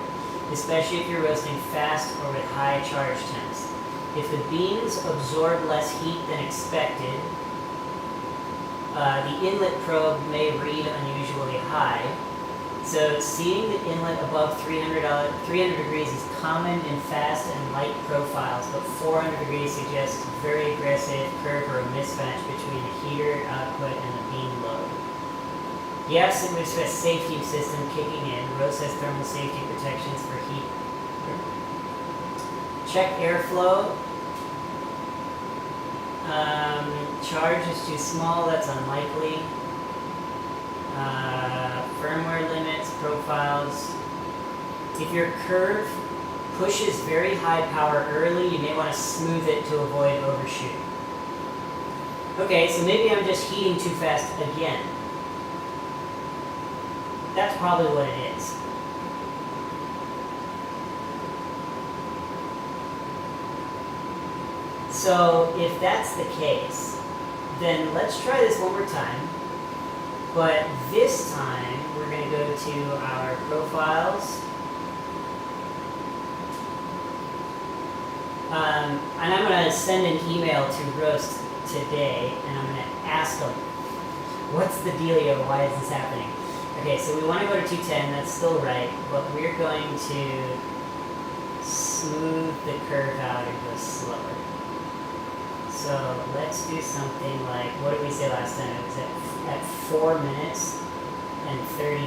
especially if you're roasting fast or with high charge temps. If the beans absorb less heat than expected, the inlet probe may read unusually high. So seeing the inlet above 300 degrees is common in fast and light profiles, but 400 degrees suggests very aggressive curve or a mismatch between the heater output and the bean load. Yes, it moves to a safety system kicking in. Roast has thermal safety protections for heat. Check airflow. Charge is too small, that's unlikely. Firmware limits, profiles. If your curve pushes very high power early, you may want to smooth it to avoid overshoot. Okay, so maybe I'm just heating too fast again. That's probably what it is. So if that's the case, then let's try this one more time. But this time, we're going to go to our profiles. And I'm going to send an email to Roast today, and I'm going to ask them, what's the dealio? Why is this happening? Okay, so we want to go to 210, that's still right, but we're going to smooth the curve out and go slower. So let's do something like, what did we say last time? It was at 4 minutes and 30,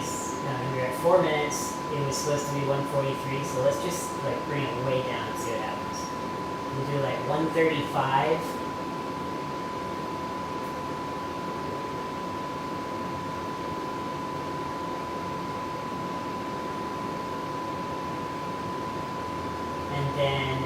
we were at 4 minutes, it was supposed to be 143, so let's just like bring it way down and see what happens. We'll do like 135. And then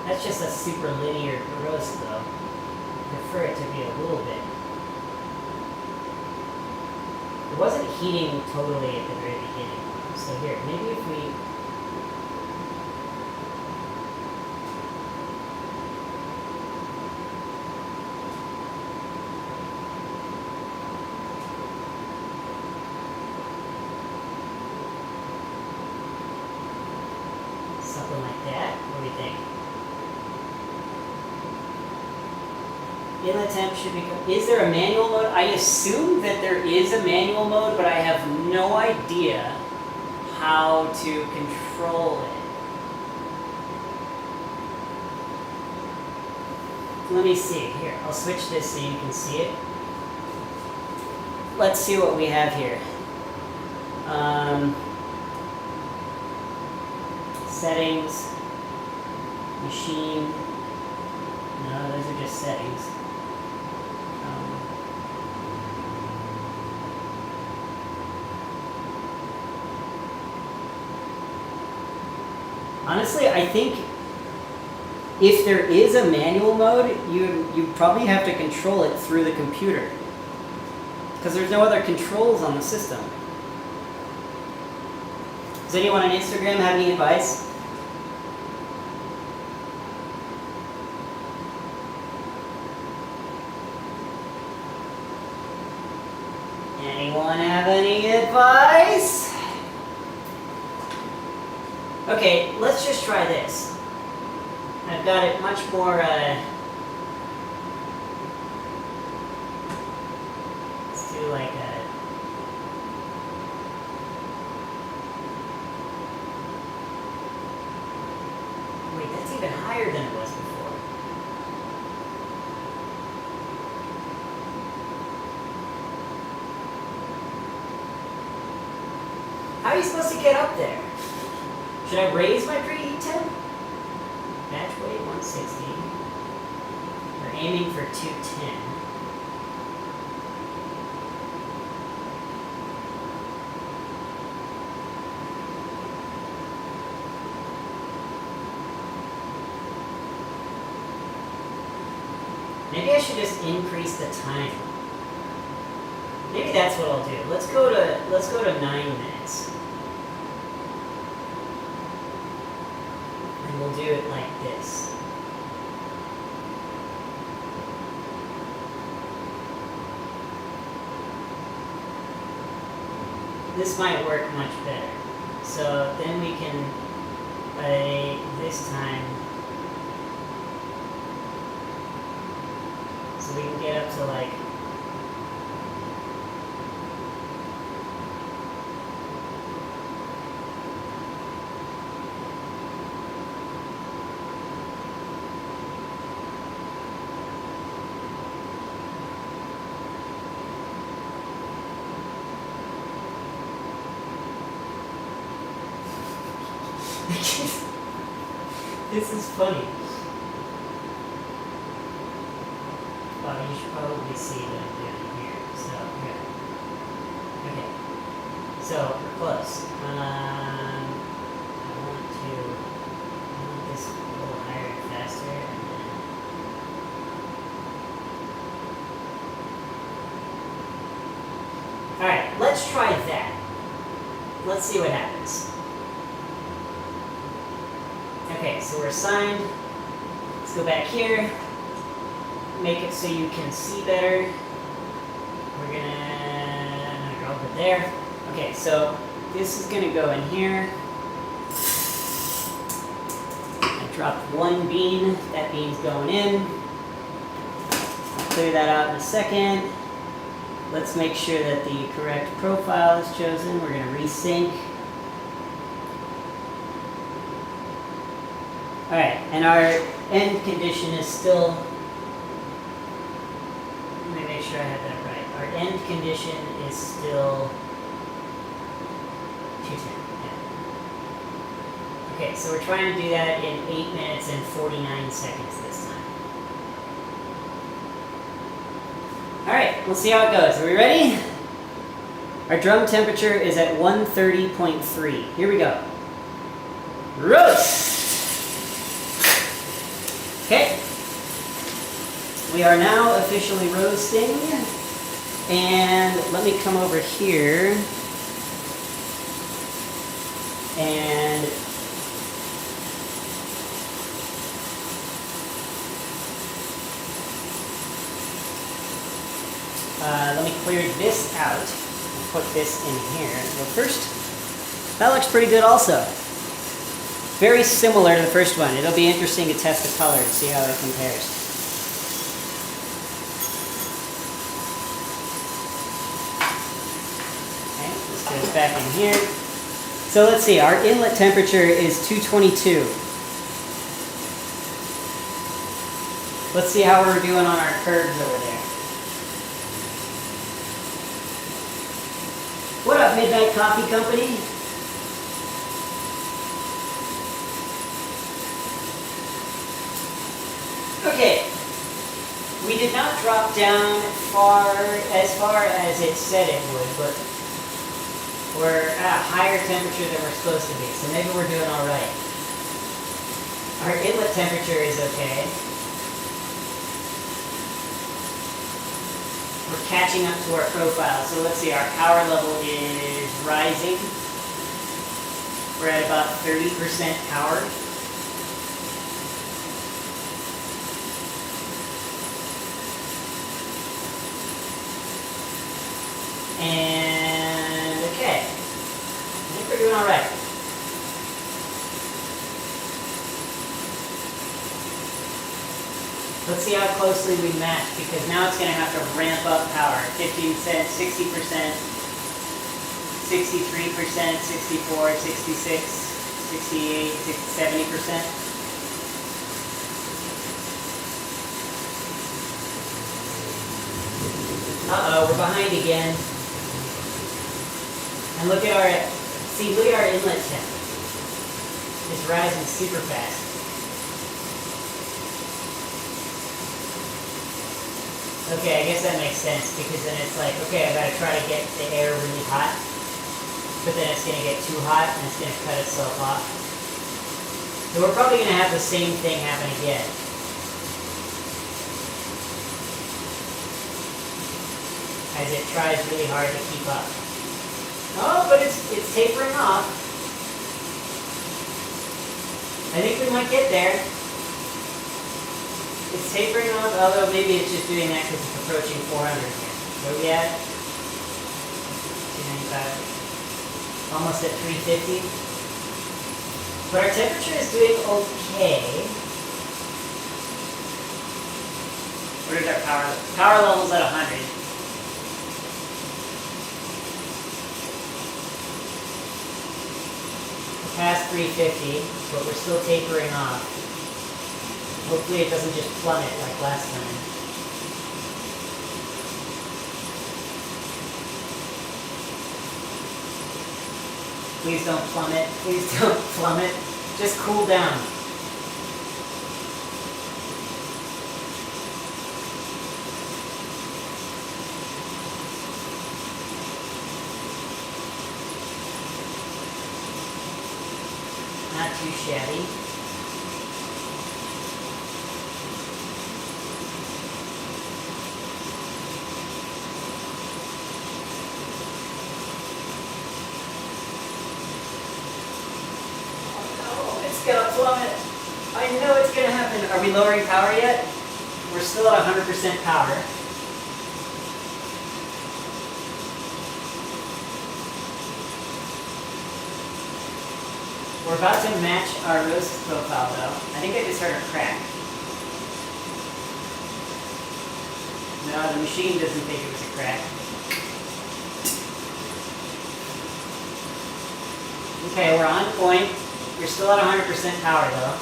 That's just a super linear roast though. I prefer it to be a little bit. It wasn't heating totally at the very beginning. So here, maybe if we... something like that. What do you think? Inlet temp should be... Is there a manual mode? I assume that there is a manual mode, but I have no idea how to control it. Let me see. Here, I'll switch this so you can see it. Let's see what we have here. Settings, machine. No, those are just settings. Honestly, I think if there is a manual mode, you probably have to control it through the computer, because there's no other controls on the system. Does anyone on Instagram have any advice? Anyone have any advice? Okay, let's just try this. I've got it much more, let's do like a... Wait, that's even higher than it was before. How are you supposed to get up there? Should I raise my preheat temp? Batch weight 160. We're aiming for 210. Maybe I should just increase the time. Maybe that's what I'll do. Let's go to 9 minutes. And we'll do it like this. This might work much better. So then we can, by this time, so we can get up to like, this is funny. Well, you should probably see what I'm doing here. So, here. Okay. So, we're close. I want this a little higher and faster, and then... Alright, let's try that. Let's see what happens. Okay, so we're assigned. Let's go back here. Make it so you can see better. We're gonna drop it there. Okay, so this is gonna go in here. I dropped one bean. That bean's going in. I'll clear that out in a second. Let's make sure that the correct profile is chosen. We're gonna resync. Alright, and our end condition is still, let me make sure I have that right. Our end condition is still 210. Yeah. Okay, so we're trying to do that in 8 minutes and 49 seconds this time. Alright, we'll see how it goes. Are we ready? Our drum temperature is at 130.3. Here we go. Roast! Okay. We are now officially roasting. And let me come over here. And let me clear this out and put this in here. Well, first, that looks pretty good also. Very similar to the first one. It'll be interesting to test the color to see how it compares. Okay, this goes back in here. So let's see, our inlet temperature is 222. Let's see how we're doing on our curves over there. What up, Midnight Coffee Company? Okay, we did not drop down as far as it said it would, but we're at a higher temperature than we're supposed to be, so maybe we're doing all right. Our inlet temperature is okay. We're catching up to our profile, so let's see, our power level is rising. We're at about 30% power. And okay, I think we're doing all right. Let's see how closely we match, because now it's going to have to ramp up power. 15%, 60%, 63%, 64, 66, 68, 70%. Uh-oh, we're behind again. And look at our inlet temp. It's rising super fast. Okay, I guess that makes sense, because then it's like, okay, I gotta try to get the air really hot, but then it's gonna get too hot and it's gonna cut itself off. So we're probably gonna have the same thing happen again. As it tries really hard to keep up. Oh, but it's tapering off. I think we might get there. It's tapering off, although maybe it's just doing that because it's approaching 400 here. Where are we at? 295. Almost at 350. But our temperature is doing okay. What is our power level? Power level's at 100. Past 350, but we're still tapering off. Hopefully it doesn't just plummet like last time. Please don't plummet. Please don't plummet. Just cool down. Not too shabby. Oh no, it's gonna plummet. I know it's gonna happen. Are we lowering power yet? We're still at 100% power. We're about to match our roast profile though. I think I just heard a crack. No, the machine doesn't think it was a crack. Okay, we're on point. We're still at 100% power though.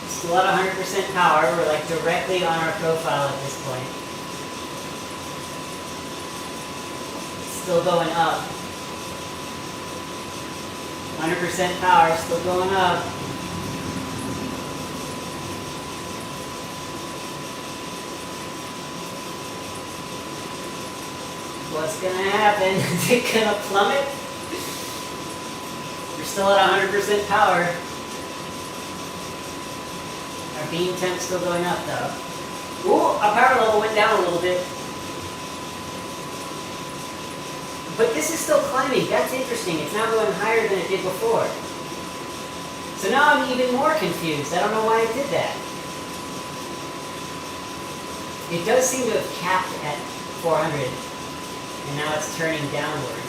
Still at 100% power. We're like directly on our profile at this point. Still going up. 100% power, still going up. What's gonna happen? Is it gonna plummet? still at 100% power. Our beam temp's still going up though. Ooh, our power level went down a little bit. But this is still climbing. That's interesting. It's now going higher than it did before. So now I'm even more confused. I don't know why it did that. It does seem to have capped at 400, and now it's turning downward.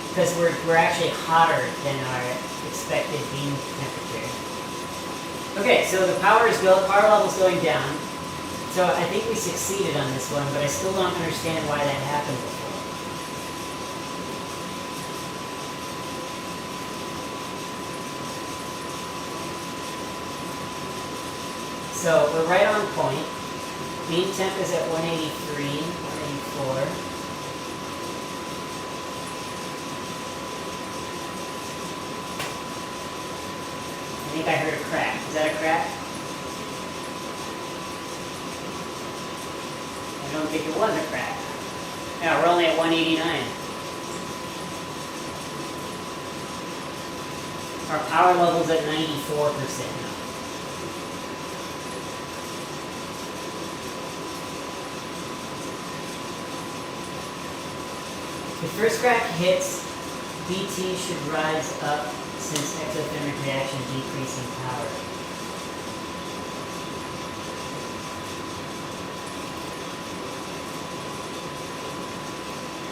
Because we're actually hotter than our expected beam temperature. Okay, so the power is built, power level's going down. So I think we succeeded on this one, but I still don't understand why that happened before. So we're right on point. Mean temp is at 183, 184. I think I heard a crack. Is that a crack? I don't think it was a crack. Yeah, we're only at 189. Our power level's at 94% now. If the first crack hits, BT should rise up since exothermic reaction decreasing power.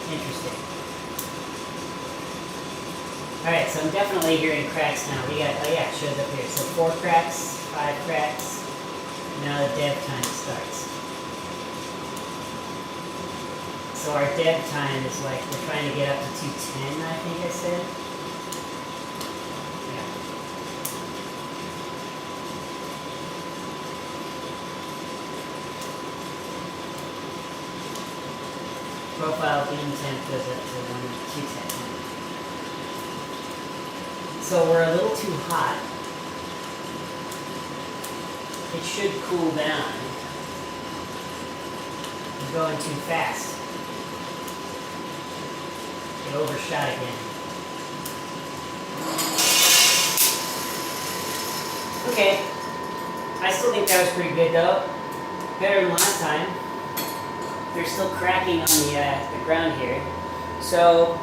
Interesting. Alright, so I'm definitely hearing cracks now. We got, oh yeah, it shows up here. So 4 cracks, 5 cracks. Now the dev time starts. So our dev time is like, we're trying to get up to 210, I think I said. Yeah. Profile beam temp goes up to 210. So we're a little too hot. It should cool down. We're going too fast. It overshot again. Okay. I still think that was pretty good though. Better than last time. They're still cracking on the ground here. So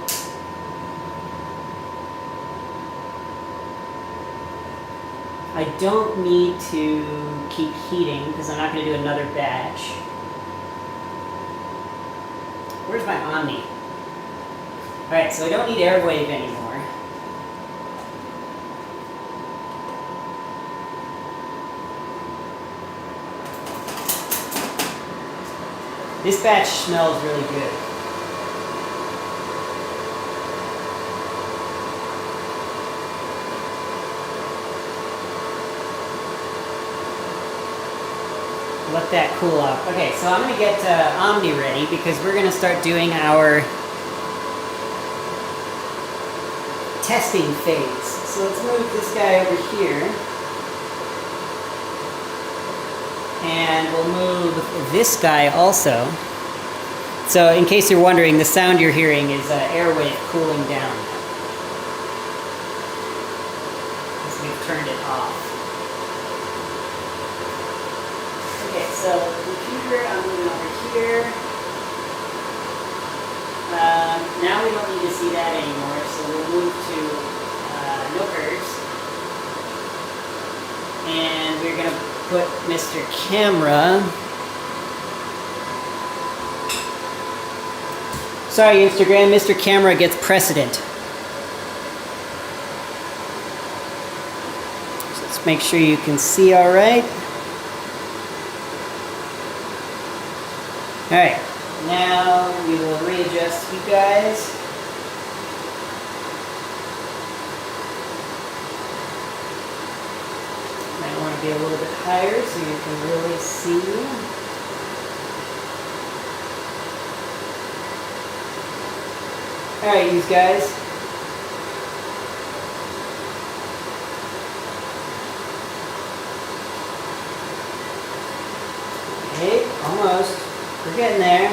I don't need to keep heating because I'm not going to do another batch. Where's my Omni? Alright, so I don't need AirWave anymore. This batch smells really good. Let that cool off. Okay, so I'm going to get Omni ready because we're going to start doing our testing phase. So let's move this guy over here. And we'll move this guy also. So in case you're wondering, the sound you're hearing is AirWave cooling down. Because we've turned it off. Okay, so computer, I'm moving over here. Now we don't need to see that anymore, so we'll move to no curves. And we're going to put Mr. Camera. Sorry, Instagram, Mr. Camera gets precedent. So let's make sure you can see all right. All right. Now we will readjust you guys. Might want to be a little bit higher so you can really see. Alright, you guys. Okay, almost. We're getting there.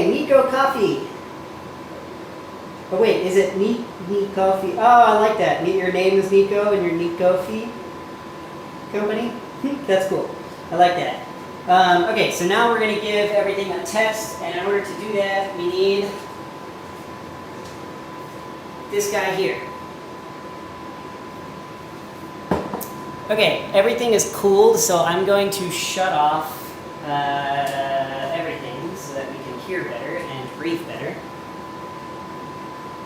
Okay, Nico Coffee. Oh wait, is it Neat Coffee? Oh, I like that. Your name is Nico and your Neat Coffee company? That's cool. I like that. Okay, so now we're going to give everything a test, and in order to do that, we need this guy here. Okay, everything is cooled, so I'm going to shut off everything so that we can hear better and breathe better.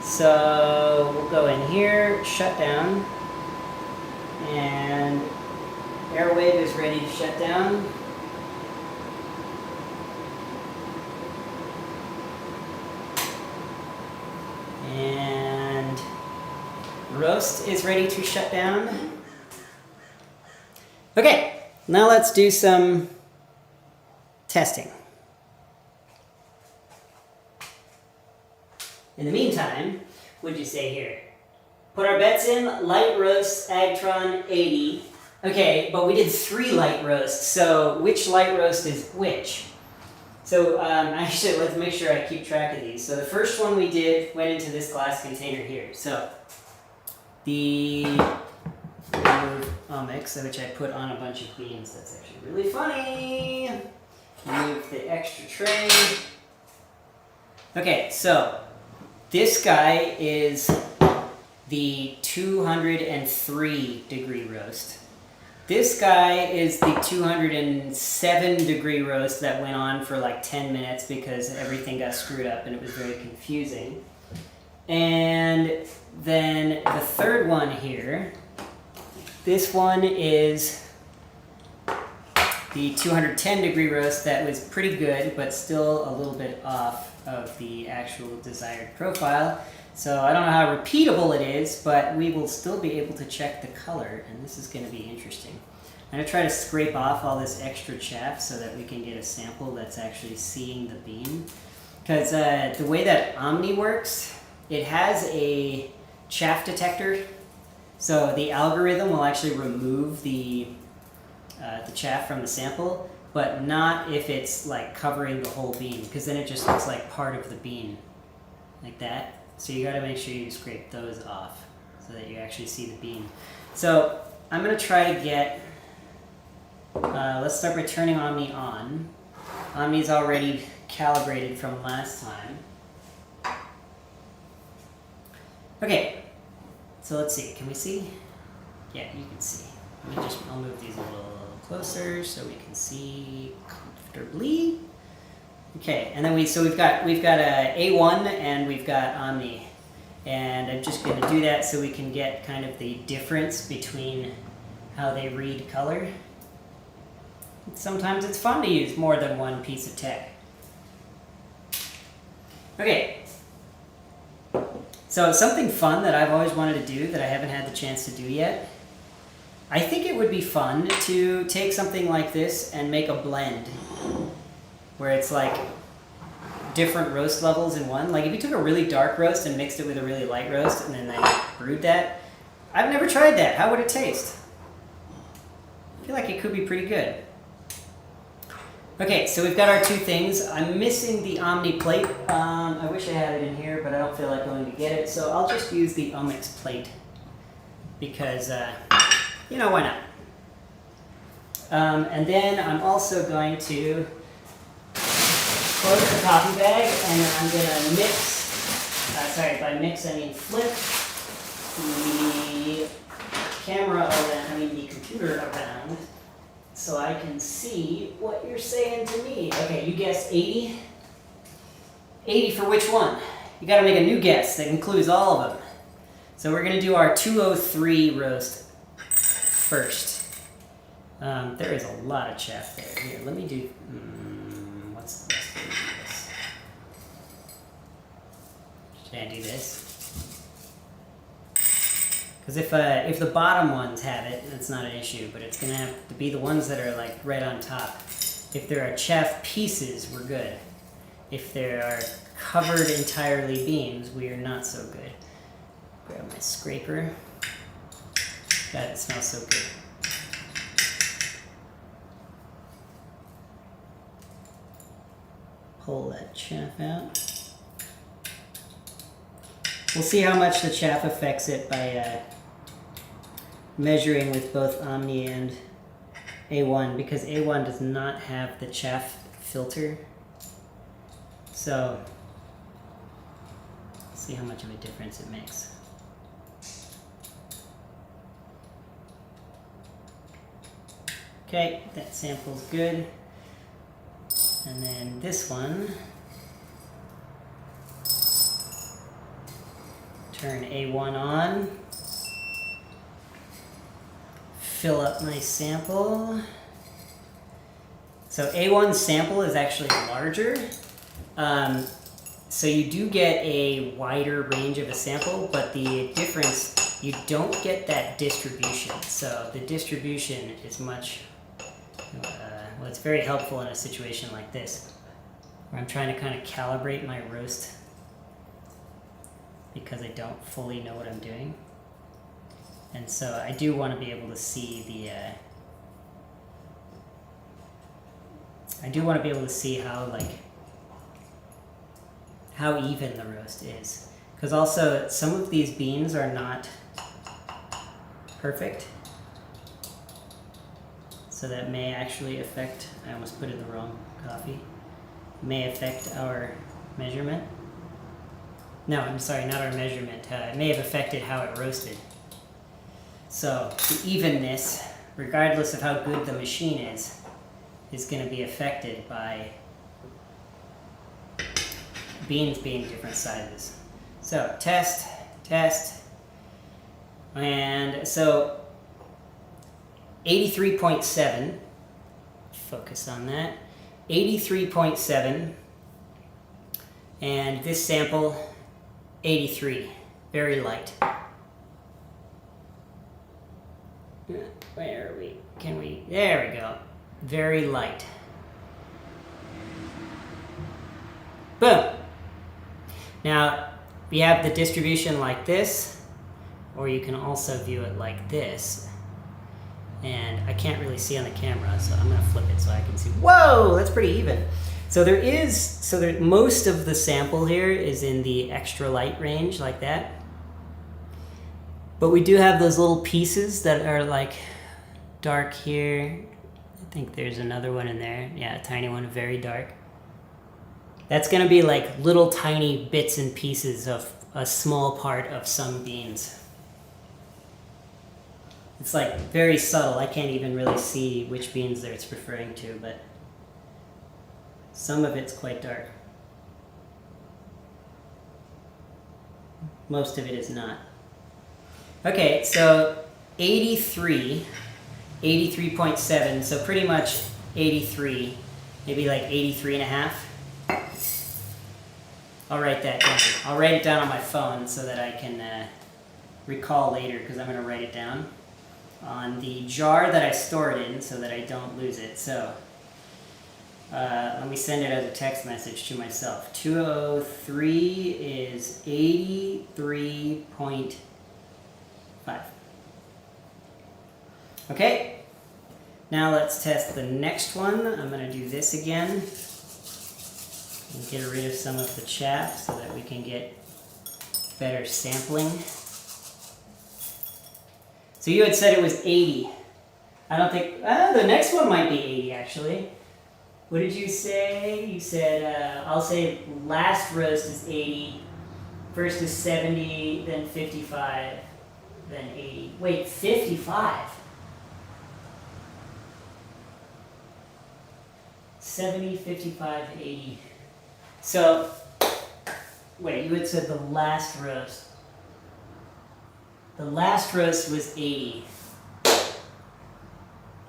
So we'll go in here, shut down, and AirWave is ready to shut down. And ROEST is ready to shut down. Okay, now let's do some testing. In the meantime, what'd you say here? Put our bets in, light roast, Agtron 80. Okay, but we did 3 light roasts, so which light roast is which? So actually, let's make sure I keep track of these. So the first one we did went into this glass container here. So the mix, which I put on a bunch of beans. That's actually really funny. Remove the extra tray. Okay, so this guy is the 203 degree roast. This guy is the 207 degree roast that went on for like 10 minutes because everything got screwed up and it was very confusing. And then the third one here, this one is the 210 degree roast that was pretty good, but still a little bit off of the actual desired profile. So I don't know how repeatable it is, but we will still be able to check the color, and this is going to be interesting. I'm going to try to scrape off all this extra chaff so that we can get a sample that's actually seeing the bean. Because the way that Omni works, it has a chaff detector, so the algorithm will actually remove the chaff from the sample, but not if it's like covering the whole bean, because then it just looks like part of the bean, like that. So you got to make sure you scrape those off so that you actually see the bean. So I'm going to try to get, let's start by turning Omni on. Omni's already calibrated from last time. Okay, so let's see, can we see? Yeah, you can see. I'll move these a little closer so we can see comfortably. Okay, and then we've got a A1 and we've got Omni, and I'm just going to do that so we can get kind of the difference between how they read color. Sometimes it's fun to use more than one piece of tech. Okay, so something fun that I've always wanted to do that I haven't had the chance to do yet. I think it would be fun to take something like this and make a blend where it's like different roast levels in one. Like if you took a really dark roast and mixed it with a really light roast and then they brewed that. I've never tried that. How would it taste? I feel like it could be pretty good. Okay, so we've got our two things. I'm missing the Omni plate. I wish I had it in here, but I don't feel like going to get it. So I'll just use the Omics plate because, you know, why not? And then I'm also going to close the coffee bag, and I'm going to mix, sorry, by mix I mean flip the camera around, the computer around, so I can see what you're saying to me. Okay, you guessed 80? 80 for which one? You gotta make a new guess that includes all of them. So we're gonna do our 203 roast first. There is a lot of chaff there. Here, let me do, what's the best way to do this? Should I do this? Because if the bottom ones have it, that's not an issue, but it's gonna have to be the ones that are like right on top. If there are chaff pieces, we're good. If there are covered entirely beans, we are not so good. Grab my scraper. God, it smells so good. pull that chaff out. We'll see how much the chaff affects it by measuring with both Omni and A1, because A1 does not have the chaff filter. So, see how much of a difference it makes. Okay, that sample's good. And then this one, turn A1 on, fill up my sample. So A1 sample is actually larger. So you do get a wider range of a sample, but the difference, you don't get that distribution. So the distribution is much, well, it's very helpful in a situation like this, where I'm trying to kind of calibrate my roast because I don't fully know what I'm doing. And so I do want to be able to see the, how even the roast is. Because also some of these beans are not perfect. So that may actually affect, I almost put in the wrong coffee, may affect our measurement. No, I'm sorry, not our measurement. It may have affected how it roasted. So the evenness, regardless of how good the machine is going to be affected by beans being different sizes. So test, and so 83.7, focus on that, 83.7, and this sample, 83, very light. Where are we? There we go. Very light. Boom. Now, we have the distribution like this, or you can also view it like this. And I can't really see on the camera, so I'm going to flip it so I can see. Whoa, that's pretty even. So most of the sample here is in the extra light range, like that. But we do have those little pieces that are like dark here. I think there's another one in there. Yeah, a tiny one, very dark. That's going to be like little tiny bits and pieces of a small part of some beans. It's like very subtle. I can't even really see which beans there it's referring to, but some of it's quite dark. Most of it is not. Okay, so 83.7, so pretty much 83, maybe like 83 and a half. I'll write that down. I'll write it down on my phone so that I can recall later, because I'm going to write it down on the jar that I store it in so that I don't lose it. So let me send it as a text message to myself. 203 is 83.5. Okay, now let's test the next one. I'm going to do this again and get rid of some of the chaff so that we can get better sampling. So you had said it was 80. I don't think, the next one might be 80 actually. What did you say? You said, I'll say last roast is 80, first is 70, then 55, then 80. Wait, 55? 70, 55, 80. So, wait, you had said the last roast. The last roast was 80.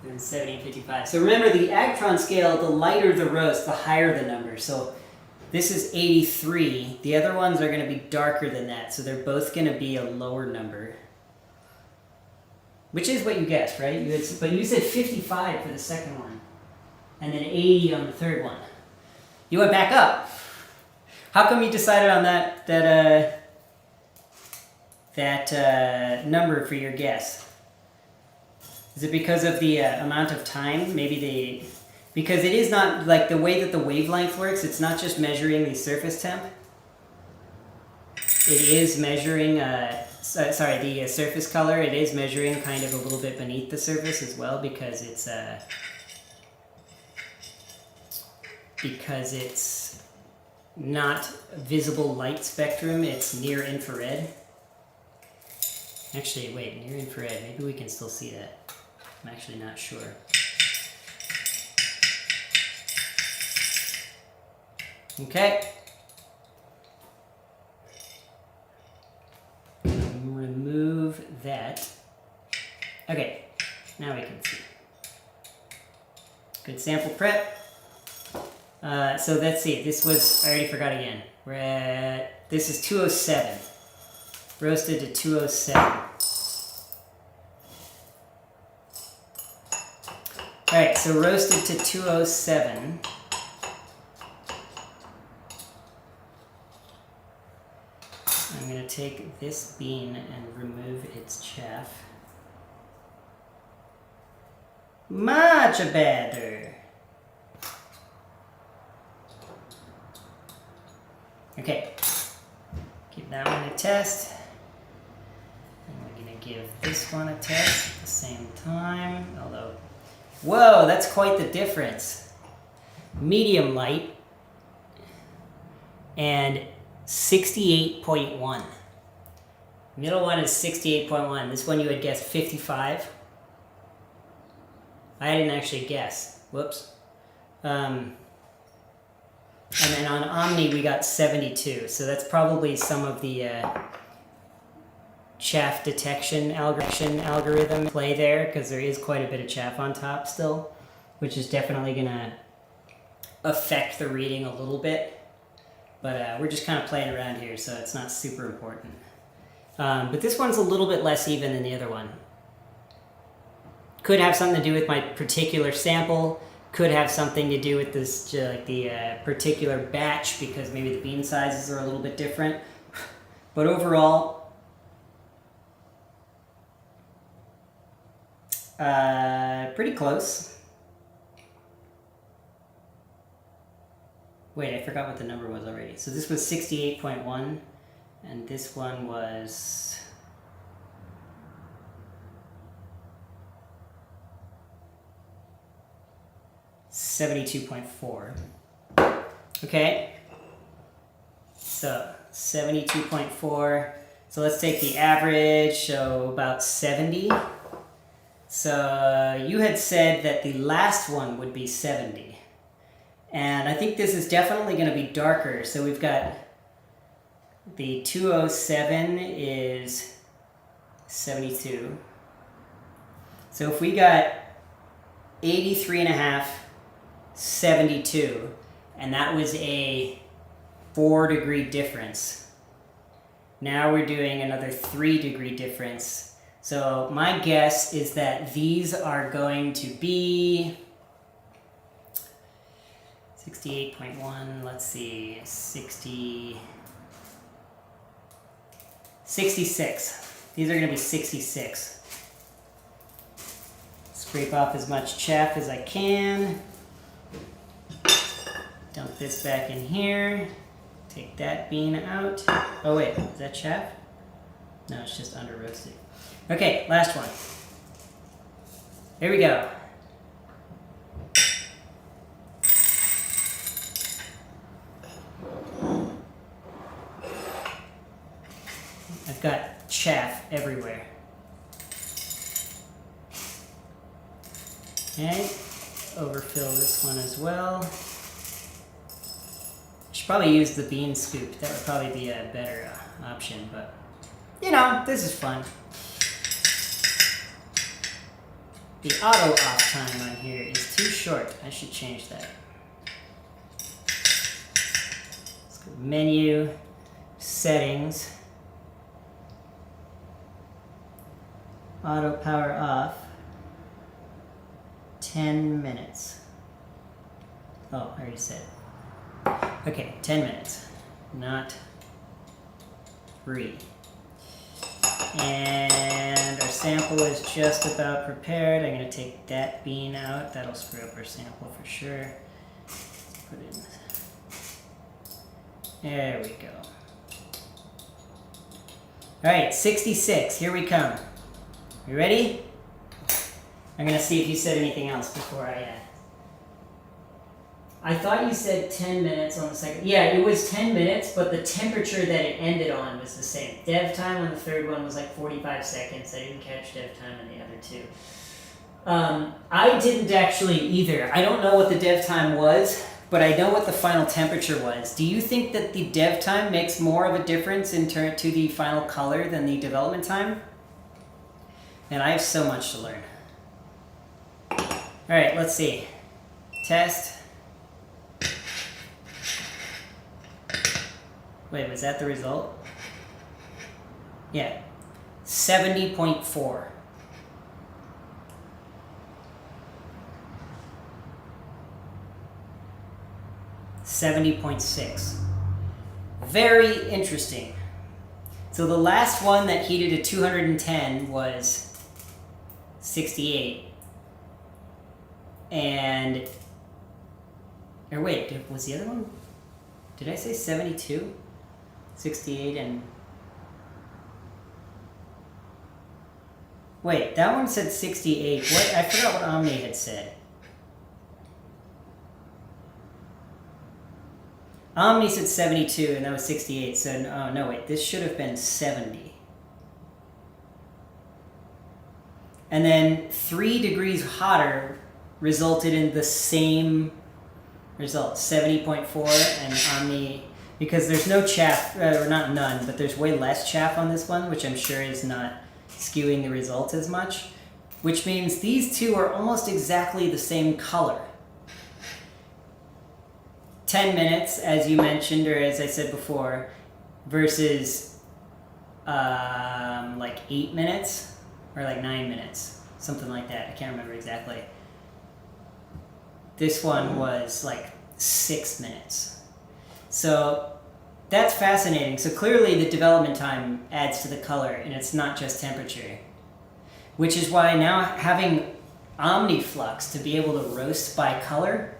And 70 and 55. So remember, the Agtron scale, the lighter the roast, the higher the number. So this is 83. The other ones are going to be darker than that. So they're both going to be a lower number. Which is what you guessed, right? But you said 55 for the second one. And then 80 on the third one. You went back up. How come you decided on that number for your guess? Is it because of the amount of time? Maybe because it is not like the way that the wavelength works. It's not just measuring the surface temp. It is measuring, the surface color. It is measuring kind of a little bit beneath the surface as well, because it's not visible light spectrum. It's near infrared. Actually, wait, near infrared. Maybe we can still see that. I'm actually not sure. Okay. Remove that. Okay, now we can see. Good sample prep. So let's see. This was, I already forgot again. We're at, this is 207. Roasted to 207. Alright, so roasted to 207. I'm going to take this bean and remove its chaff. Much better. Okay, give that one a test. And we're going to give this one a test at the same time. Although, whoa, that's quite the difference. Medium light and 68.1. Middle one is 68.1. This one you would guess 55. I didn't actually guess. Whoops. And then on Omni we got 72. So that's probably some of the chaff detection algorithm play there, because there is quite a bit of chaff on top still, which is definitely going to affect the reading a little bit. But we're just kind of playing around here, so it's not super important. But this one's a little bit less even than the other one. Could have something to do with my particular sample. Could have something to do with this, like the particular batch, because maybe the bean sizes are a little bit different. But overall, pretty close. Wait, I forgot what the number was already. So this was 68.1, and this one was 72.4. Okay. So 72.4. So let's take the average, so about 70. So you had said that the last one would be 70. And I think this is definitely going to be darker. So we've got the 207 is 72. So if we got 83.5, 72, and that was a 4-degree difference. Now we're doing another 3-degree difference. So my guess is that these are going to be 68.1, let's see, 66. These are going to be 66. Scrape off as much chaff as I can. Dump this back in here. Take that bean out. Oh wait, is that chaff? No, it's just under roasted. Okay, last one. Here we go. I've got chaff everywhere. Okay, overfill this one as well. Should probably use the bean scoop. That would probably be a better option, but you know, this is fun. The auto off time on here is too short. I should change that. Let's go menu, settings, auto power off, 10 minutes. Oh, I already said. Okay, 10 minutes, not 3. And our sample is just about prepared. I'm going to take that bean out. That'll screw up our sample for sure. Let's put it in. There we go. All right, 66. Here we come. You ready? I'm going to see if you said anything else before I thought you said 10 minutes on the second. Yeah, it was 10 minutes, but the temperature that it ended on was the same. Dev time on the third one was like 45 seconds. I didn't catch dev time on the other two. I didn't actually either. I don't know what the dev time was, but I know what the final temperature was. Do you think that the dev time makes more of a difference in turn to the final color than the development time? And I have so much to learn. All right, let's see. Test. Wait, was that the result? Yeah. 70.4. .6. Very interesting. So the last one that heated at 210 was 68. And, or wait, was the other one? Did I say 72? 68 and... Wait, that one said 68. What? I forgot what Omni had said. Omni said 72 and that was 68, so oh no wait, this should have been 70. And then 3 degrees hotter resulted in the same result, 70.4, and Omni, because there's no chaff, or not none, but there's way less chaff on this one, which I'm sure is not skewing the result as much, which means these two are almost exactly the same color. 10 minutes, as you mentioned, or as I said before, versus like 8 minutes, or like 9 minutes, something like that. I can't remember exactly. This one was like 6 minutes. So that's fascinating. So clearly the development time adds to the color, and it's not just temperature. Which is why now having OmniFlux to be able to roast by color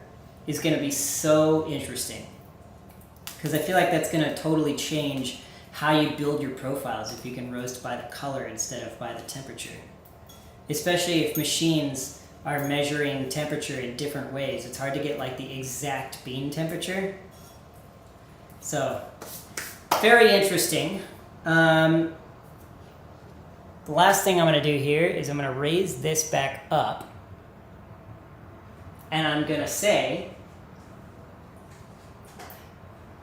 is going to be so interesting. Because I feel like that's going to totally change how you build your profiles if you can roast by the color instead of by the temperature. Especially if machines are measuring temperature in different ways. It's hard to get like the exact bean temperature. So, very interesting. The last thing I'm going to do here is I'm going to raise this back up. And I'm going to say,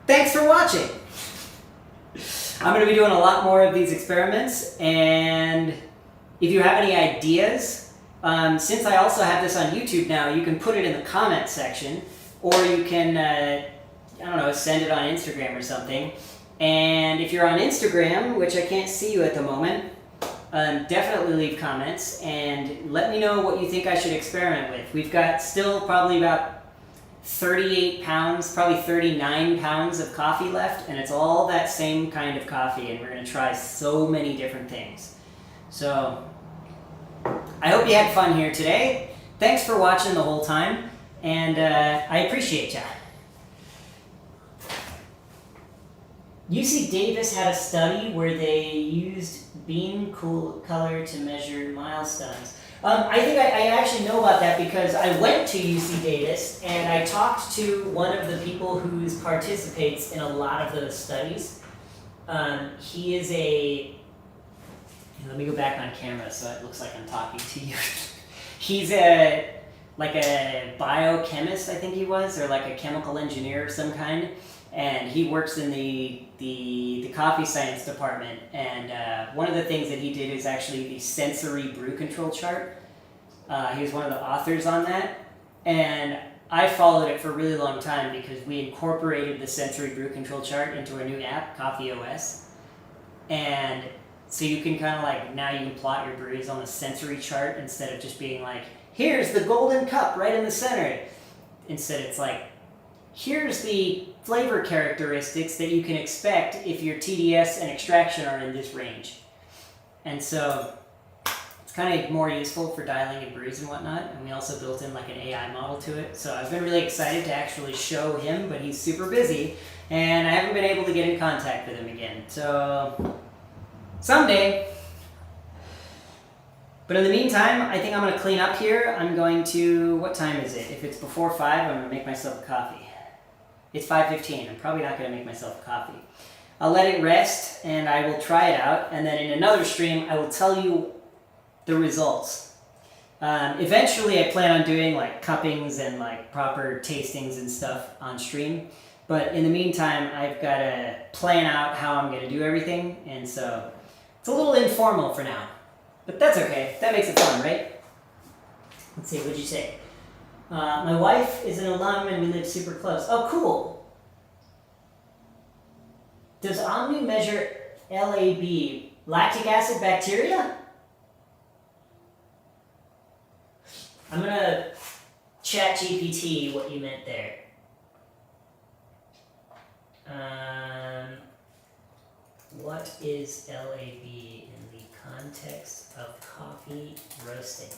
thanks for watching. I'm going to be doing a lot more of these experiments, and if you have any ideas, since I also have this on YouTube now, you can put it in the comment section, or you can, I don't know, send it on Instagram or something. And if you're on Instagram, which I can't see you at the moment, definitely leave comments and let me know what you think I should experiment with. We've got still probably about 38 pounds, probably 39 pounds of coffee left, and it's all that same kind of coffee, and we're going to try so many different things. So, I hope you had fun here today. Thanks for watching the whole time, and I appreciate ya. UC Davis had a study where they used bean color to measure milestones. I think I actually know about that because I went to UC Davis and I talked to one of the people who participates in a lot of those studies. He is a... Let me go back on camera so it looks like I'm talking to you. He's like a biochemist, I think he was, or like a chemical engineer of some kind. And he works in the coffee science department, and one of the things that he did is actually the sensory brew control chart. He was one of the authors on that, and I followed it for a really long time because we incorporated the sensory brew control chart into a new app, Coffee OS. And so you can kind of like, now you can plot your brews on a sensory chart instead of just being like, here's the golden cup right in the center. Instead it's like, here's the flavor characteristics that you can expect if your TDS and extraction are in this range. And so kind of more useful for dialing in breeze and whatnot, and we also built in like an AI model to it. So I've been really excited to actually show him, but he's super busy, and I haven't been able to get in contact with him again. So someday. But in the meantime, I think I'm going to clean up here. I'm going to, what time is it? If it's before 5, I'm going to make myself a coffee. It's 5:15. I'm probably not going to make myself a coffee. I'll let it rest, and I will try it out, and then in another stream, I will tell you the results. Eventually, I plan on doing like cuppings and like proper tastings and stuff on stream. But in the meantime, I've got to plan out how I'm going to do everything, and so it's a little informal for now. But that's okay. That makes it fun, right? Let's see, what'd you say? My wife is an alum and we live super close. Oh, cool. Does Omni measure LAB, lactic acid bacteria? I'm going to chat GPT what you meant there. What is LAB in the context of coffee roasting?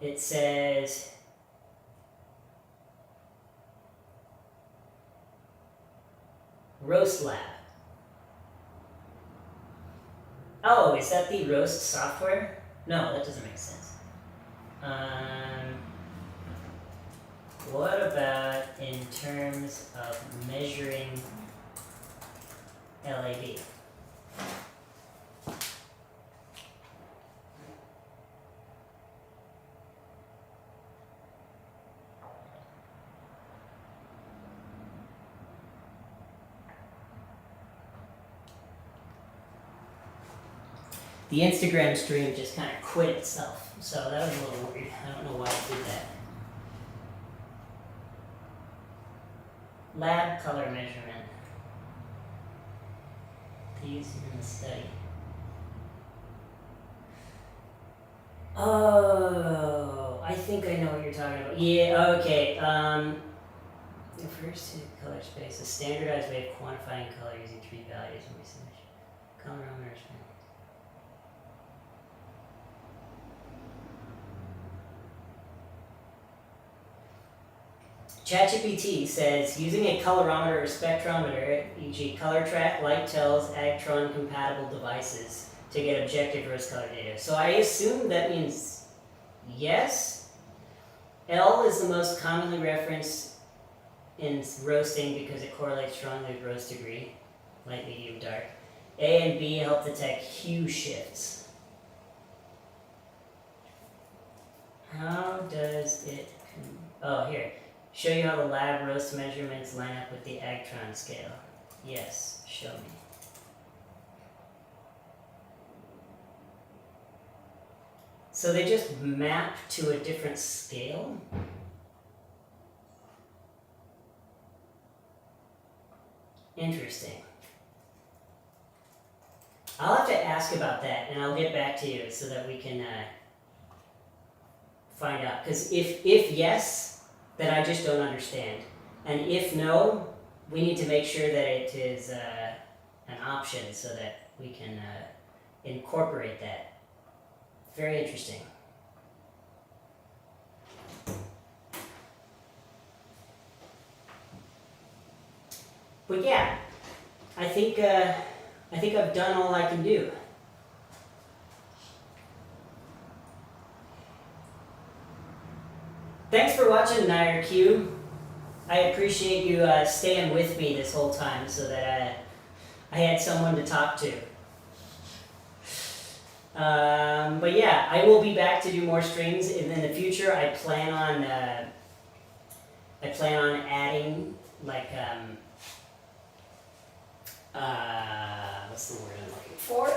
It says Roast Lab. Oh, is that the Roast software? No, that doesn't make sense. What about in terms of measuring LAB? The Instagram stream just kind of quit itself, so that was a little weird. I don't know why it did that. Lab color measurement. Used in the study. Oh, I think I know what you're talking about. Yeah, okay. Refers to color space, a standardized way of quantifying color using 3 values in recent colorimeters. ChatGPT says, using a colorimeter or spectrometer, e.g. color track, light tells, Agtron compatible devices to get objective roast color data. So I assume that means yes. L is the most commonly referenced in roasting because it correlates strongly with roast degree, light, medium, dark. A and B help detect hue shifts. How does it, oh here. Show you how the lab roast measurements line up with the Agtron scale. Yes, show me. So they just map to a different scale? Interesting. I'll have to ask about that, and I'll get back to you so that we can find out. Because if yes, then I just don't understand. And if no, we need to make sure that it is an option so that we can incorporate that. Very interesting. But yeah, I think I've done all I can do. Thanks for watching, NireQ. I appreciate you staying with me this whole time so that I had someone to talk to. But yeah, I will be back to do more streams in the future. I plan on adding like what's the word I'm looking for?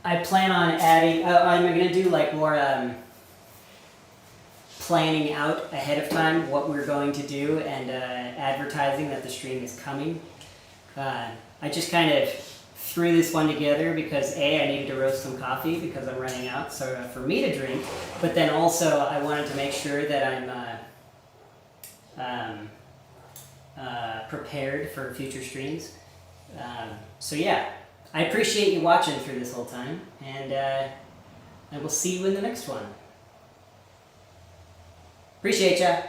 I plan on adding. I'm gonna do like more planning out ahead of time what we're going to do and advertising that the stream is coming. I just kind of threw this one together because I needed to roast some coffee because I'm running out, so for me to drink, but then also I wanted to make sure that I'm prepared for future streams. So yeah, I appreciate you watching through this whole time, and I will see you in the next one. Appreciate ya.